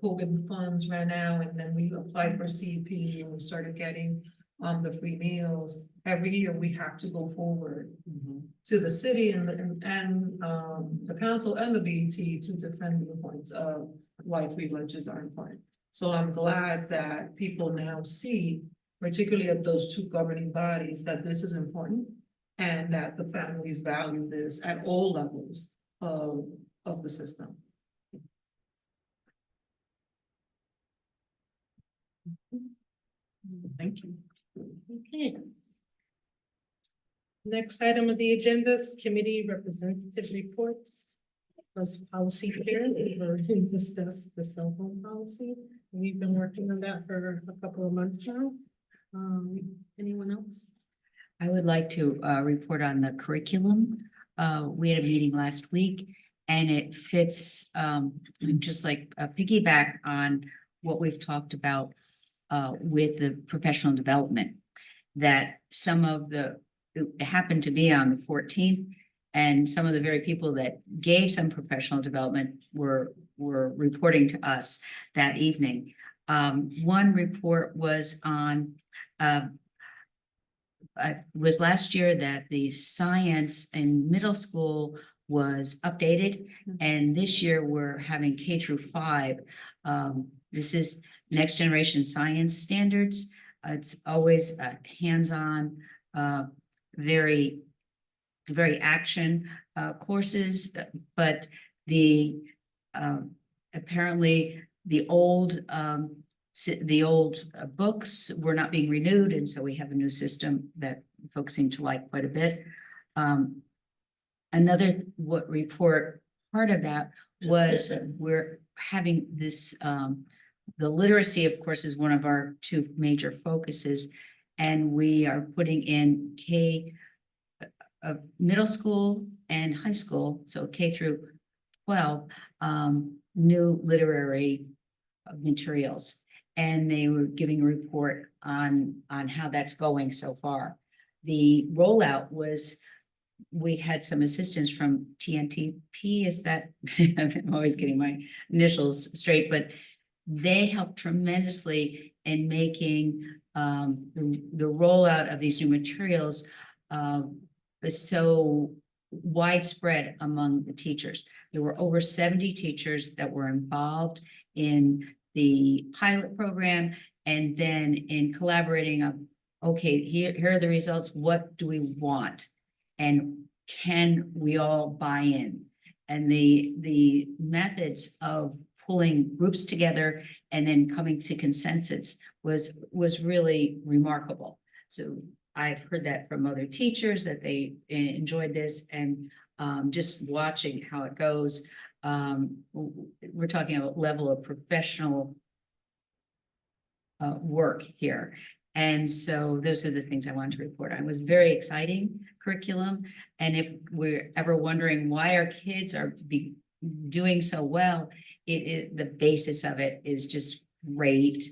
Speaker 3: COVID funds ran out, and then we applied for CEP and we started getting the free meals. Every year we have to go forward to the city and the council and the BET to defend the points of why free lunches are important. So I'm glad that people now see, particularly of those two governing bodies, that this is important and that the families value this at all levels of the system.
Speaker 10: Thank you.
Speaker 1: Okay. Next item of the agenda is committee representative reports. Plus policy chair, we've already discussed the cell phone policy. We've been working on that for a couple of months now. Anyone else?
Speaker 5: I would like to report on the curriculum. We had a meeting last week, and it fits just like a piggyback on what we've talked about with the professional development. That some of it happened to be on the 14th, and some of the very people that gave some professional development were reporting to us that evening. One report was on was last year that the science in middle school was updated, and this year we're having K through 5. This is next generation science standards. It's always hands-on very, very action courses, but the apparently the old books were not being renewed, and so we have a new system that folks seem to like quite a bit. Another report, part of that was we're having this, the literacy, of course, is one of our two major focuses, and we are putting in middle school and high school, so K through 12, new literary materials. And they were giving a report on how that's going so far. The rollout was, we had some assistance from TNTP, is that, I'm always getting my initials straight, but they helped tremendously in making the rollout of these new materials so widespread among the teachers. There were over 70 teachers that were involved in the pilot program, and then in collaborating on, okay, here are the results, what do we want? And can we all buy in? And the methods of pulling groups together and then coming to consensus was really remarkable. So I've heard that from other teachers that they enjoyed this, and just watching how it goes. We're talking about level of professional work here. And so those are the things I wanted to report on. It was very exciting curriculum. And if we're ever wondering why our kids are doing so well, the basis of it is just great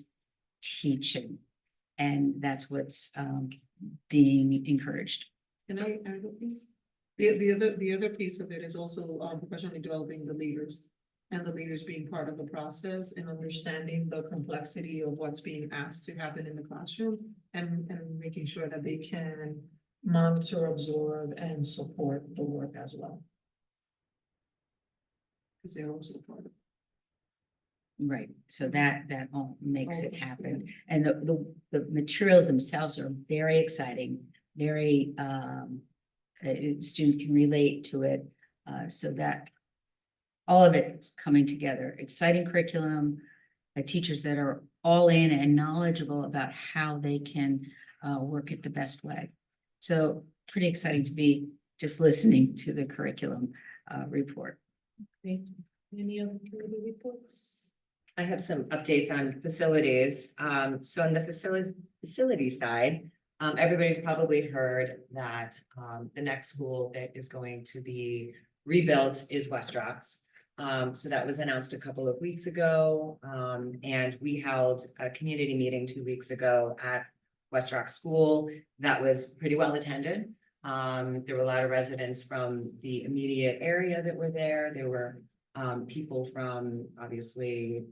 Speaker 5: teaching. And that's what's being encouraged.
Speaker 3: Can I add a piece? The other piece of it is also professionally developing the leaders, and the leaders being part of the process and understanding the complexity of what's being asked to happen in the classroom, and making sure that they can monitor, absorb, and support the work as well. Because they're also part of it.
Speaker 5: Right, so that all makes
Speaker 3: All
Speaker 5: it
Speaker 3: those,
Speaker 5: happen. And the materials themselves are very exciting, very students can relate to it. So that all of it coming together, exciting curriculum, teachers that are all in and knowledgeable about how they can work it the best way. So pretty exciting to be just listening to the curriculum report.
Speaker 1: Thank you. Any other committee reports?
Speaker 2: I have some updates on facilities. So on the facility side, everybody's probably heard that the next school that is going to be rebuilt is West Rocks. So that was announced a couple of weeks ago, and we held a community meeting 2 weeks ago at West Rock School that was pretty well attended. There were a lot of residents from the immediate area that were there. There were people from, obviously,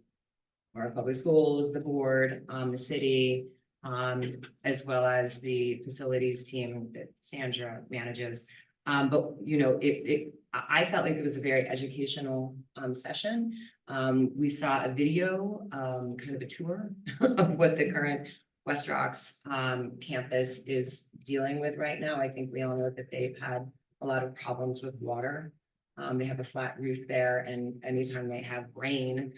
Speaker 2: Norwalk Public Schools, the board, the city, as well as the facilities team that Sandra manages. But you know, I felt like it was a very educational session. We saw a video, kind of a tour of what the current West Rocks campus is dealing with right now. I think we all know that they've had a lot of problems with water. They have a flat roof there, and anytime they have rain,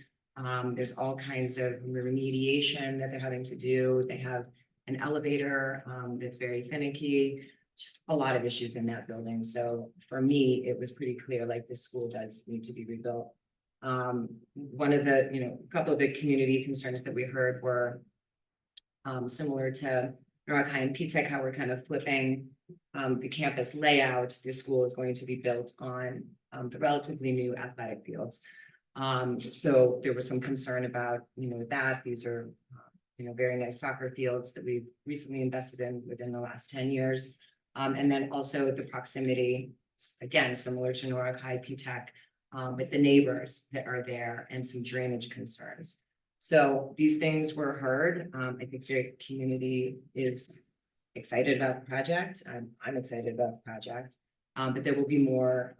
Speaker 2: there's all kinds of remediation that they're having to do. They have an elevator that's very finicky, just a lot of issues in that building. So for me, it was pretty clear, like, this school does need to be rebuilt. One of the, a couple of the community concerns that we heard were similar to Norwalk High and P-Tech, how we're kind of flipping the campus layout. This school is going to be built on the relatively new athletic fields. So there was some concern about, that these are, very nice soccer fields that we've recently invested in within the last 10 years. And then also the proximity, again, similar to Norwalk High, P-Tech, with the neighbors that are there and some drainage concerns. So these things were heard. I think the community is excited about the project. I'm excited about the project, but there will be more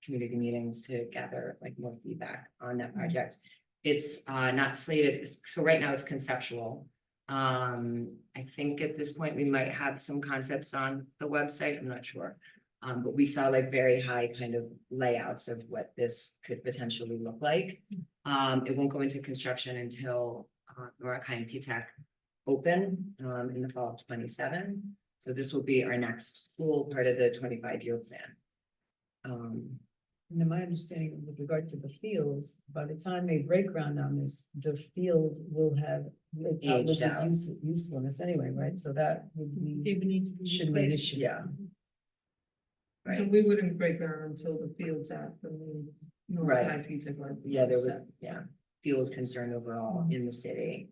Speaker 2: community meetings to gather more feedback on that project. It's not slated, so right now it's conceptual. I think at this point, we might have some concepts on the website, I'm not sure. But we saw like very high kind of layouts of what this could potentially look like. It won't go into construction until Norwalk and P-TECH open in the fall of 27. So this will be our next school, part of the 25-year plan.
Speaker 11: And in my understanding with regard to the fields, by the time they break ground on this, the field will have outlived
Speaker 2: Aged
Speaker 11: its
Speaker 2: out.
Speaker 11: usefulness anyway, right? So that would
Speaker 1: They
Speaker 11: be,
Speaker 1: would need to be
Speaker 11: shouldn't be an
Speaker 1: replaced.
Speaker 11: issue.
Speaker 2: Yeah.
Speaker 3: So
Speaker 2: Right,
Speaker 3: we wouldn't break ground until the field's out, the
Speaker 2: Right.
Speaker 3: Norwalk Pizza Club.
Speaker 2: yeah, there was, field concern overall in the city.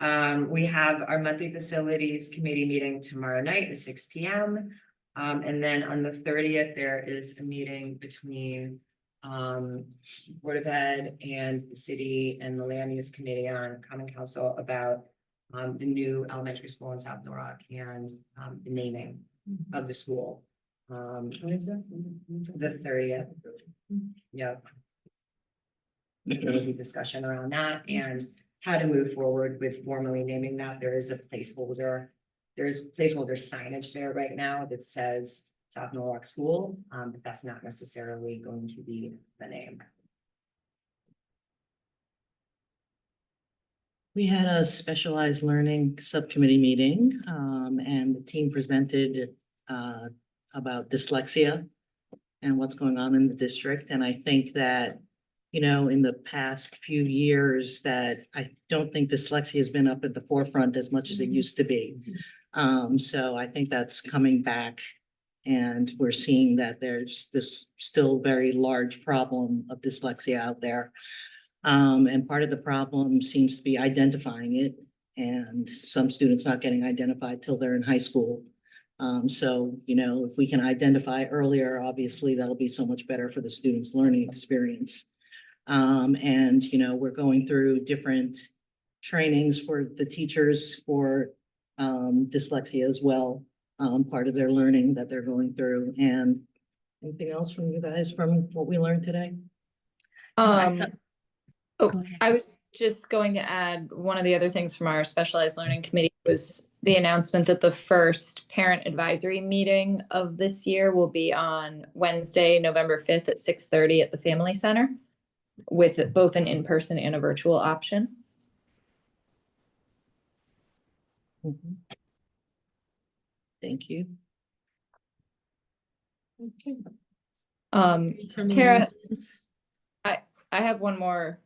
Speaker 2: We have our monthly facilities committee meeting tomorrow night at 6 p.m. And then on the 30th, there is a meeting between Board of Ed and the city and the land use committee on common council about the new elementary school in South Norwalk and the naming of the school.
Speaker 11: What is that?
Speaker 2: The 30th. Yep. There will be discussion around that and how to move forward with formally naming that. There is a placeholder. There's placeholder signage there right now that says South Norwalk School, but that's not necessarily going to be the name.
Speaker 12: We had a specialized learning subcommittee meeting, and the team presented about dyslexia and what's going on in the district. And I think that, you know, in the past few years that I don't think dyslexia has been up at the forefront as much as it used to be. So I think that's coming back. And we're seeing that there's this still very large problem of dyslexia out there. And part of the problem seems to be identifying it, and some students not getting identified till they're in high school. So, you know, if we can identify earlier, obviously that'll be so much better for the students' learning experience. And, you know, we're going through different trainings for the teachers for dyslexia as well, part of their learning that they're going through. And anything else from you guys from what we learned today?
Speaker 7: Oh,
Speaker 5: Go ahead.
Speaker 7: I was just going to add, one of the other things from our specialized learning committee was the announcement that the first parent advisory meeting of this year will be on Wednesday, November 5th at 6:30 at the Family Center, with both an in-person and a virtual option.
Speaker 12: Mhm. Thank you.
Speaker 1: Okay.
Speaker 7: Kara,
Speaker 1: Announcements?
Speaker 7: I have one more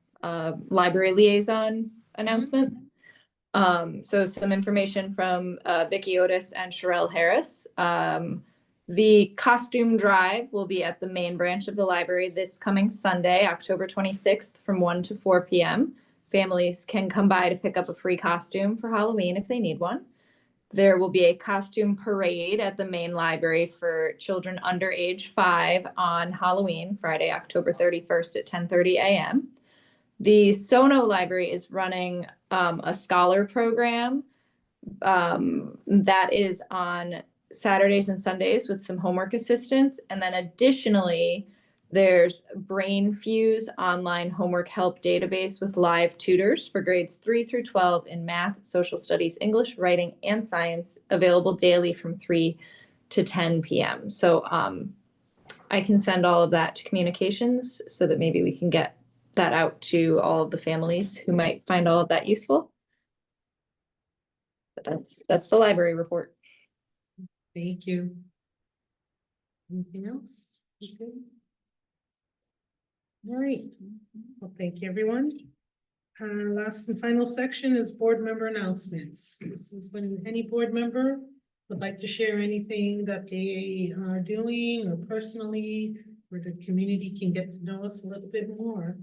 Speaker 7: library liaison announcement. So some information from Vicki Otis and Sherelle Harris. The costume drive will be at the main branch of the library this coming Sunday, October 26th from 1 to 4 p.m. Families can come by to pick up a free costume for Halloween if they need one. There will be a costume parade at the main library for children under age 5 on Halloween, Friday, October 31st at 10:30 a.m. The Sono Library is running a scholar program that is on Saturdays and Sundays with some homework assistance. And then additionally, there's Brain Fuse online homework help database with live tutors for grades 3 through 12 in math, social studies, English, writing, and science, available daily from 3 to 10 p.m. So I can send all of that to communications so that maybe we can get that out to all of the families who might find all of that useful. But that's the library report.
Speaker 1: Thank you. Anything else? Okay. All right. Well, thank you, everyone. Last and final section is board member announcements. This is when any board member would like to share anything that they are doing or personally, where the community can get to know us a little bit more.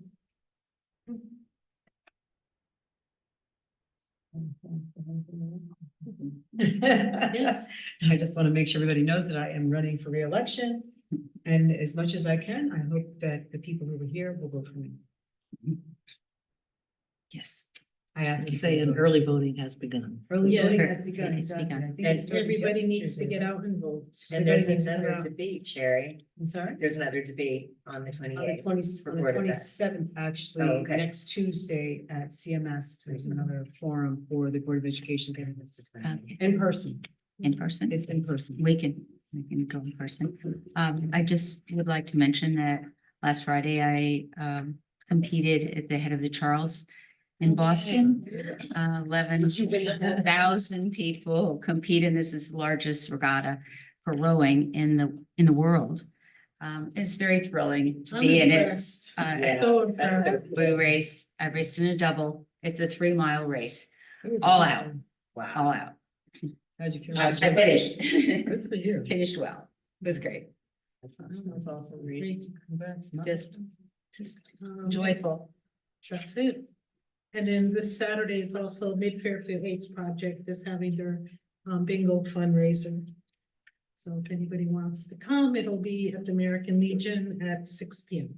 Speaker 1: Yes.
Speaker 11: I just want to make sure everybody knows that I am running for re-election. And as much as I can, I hope that the people who were here will vote for me.
Speaker 5: Yes.
Speaker 11: I asked you.
Speaker 12: Saying early voting has begun.
Speaker 11: Early
Speaker 1: Yeah.
Speaker 11: voting has
Speaker 5: It
Speaker 11: begun.
Speaker 5: has
Speaker 11: exactly.
Speaker 5: begun.
Speaker 11: I think it started
Speaker 1: Everybody needs to
Speaker 11: yesterday.
Speaker 1: get out and vote.
Speaker 2: And there's
Speaker 1: Everybody needs to get
Speaker 2: another
Speaker 1: out.
Speaker 2: debate, Sherry.
Speaker 11: I'm sorry?
Speaker 2: There's another debate on the
Speaker 11: On the
Speaker 2: 28th.
Speaker 11: on the
Speaker 2: Reported that.
Speaker 11: 27th, actually,
Speaker 2: Oh, okay.
Speaker 11: next Tuesday at CMS, there's another forum for the Board of Education candidates. In person,
Speaker 5: In person.
Speaker 11: it's in person.
Speaker 5: We can go in person. I just would like to mention that last Friday I competed at the head of the Charles in Boston. 11,000 people compete, and this is the largest regatta for rowing in the world. It's very thrilling to
Speaker 1: I'm
Speaker 5: be in it.
Speaker 1: impressed.
Speaker 2: Yeah.
Speaker 1: So impressed.
Speaker 5: I raced in a double. It's a 3-mile race, all out,
Speaker 2: Wow.
Speaker 5: all out.
Speaker 11: How'd you feel?
Speaker 5: I finished.
Speaker 11: Good for you.
Speaker 5: Finished well. It was great.
Speaker 11: That's awesome. That's awesome.
Speaker 1: Great.
Speaker 11: Congrats.
Speaker 5: Just
Speaker 1: Um,
Speaker 5: joyful.
Speaker 1: That's it. And then this Saturday, it's also Mid Fairfield AIDS Project is having their bingo fundraiser. So if anybody wants to come, it'll be at the American Legion at 6 p.m.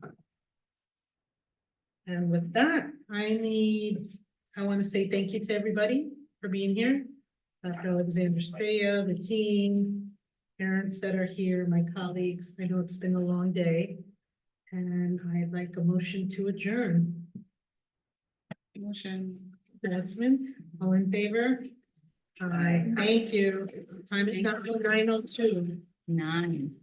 Speaker 1: And with that, I want to say thank you to everybody for being here. Dr. Alexander Straya, the team, parents that are here, my colleagues. I know it's been a long day. And I'd like a motion to adjourn.
Speaker 8: Motion.
Speaker 1: Desmond, all in favor? Aye, thank you. Time is now 9:02.
Speaker 5: 9.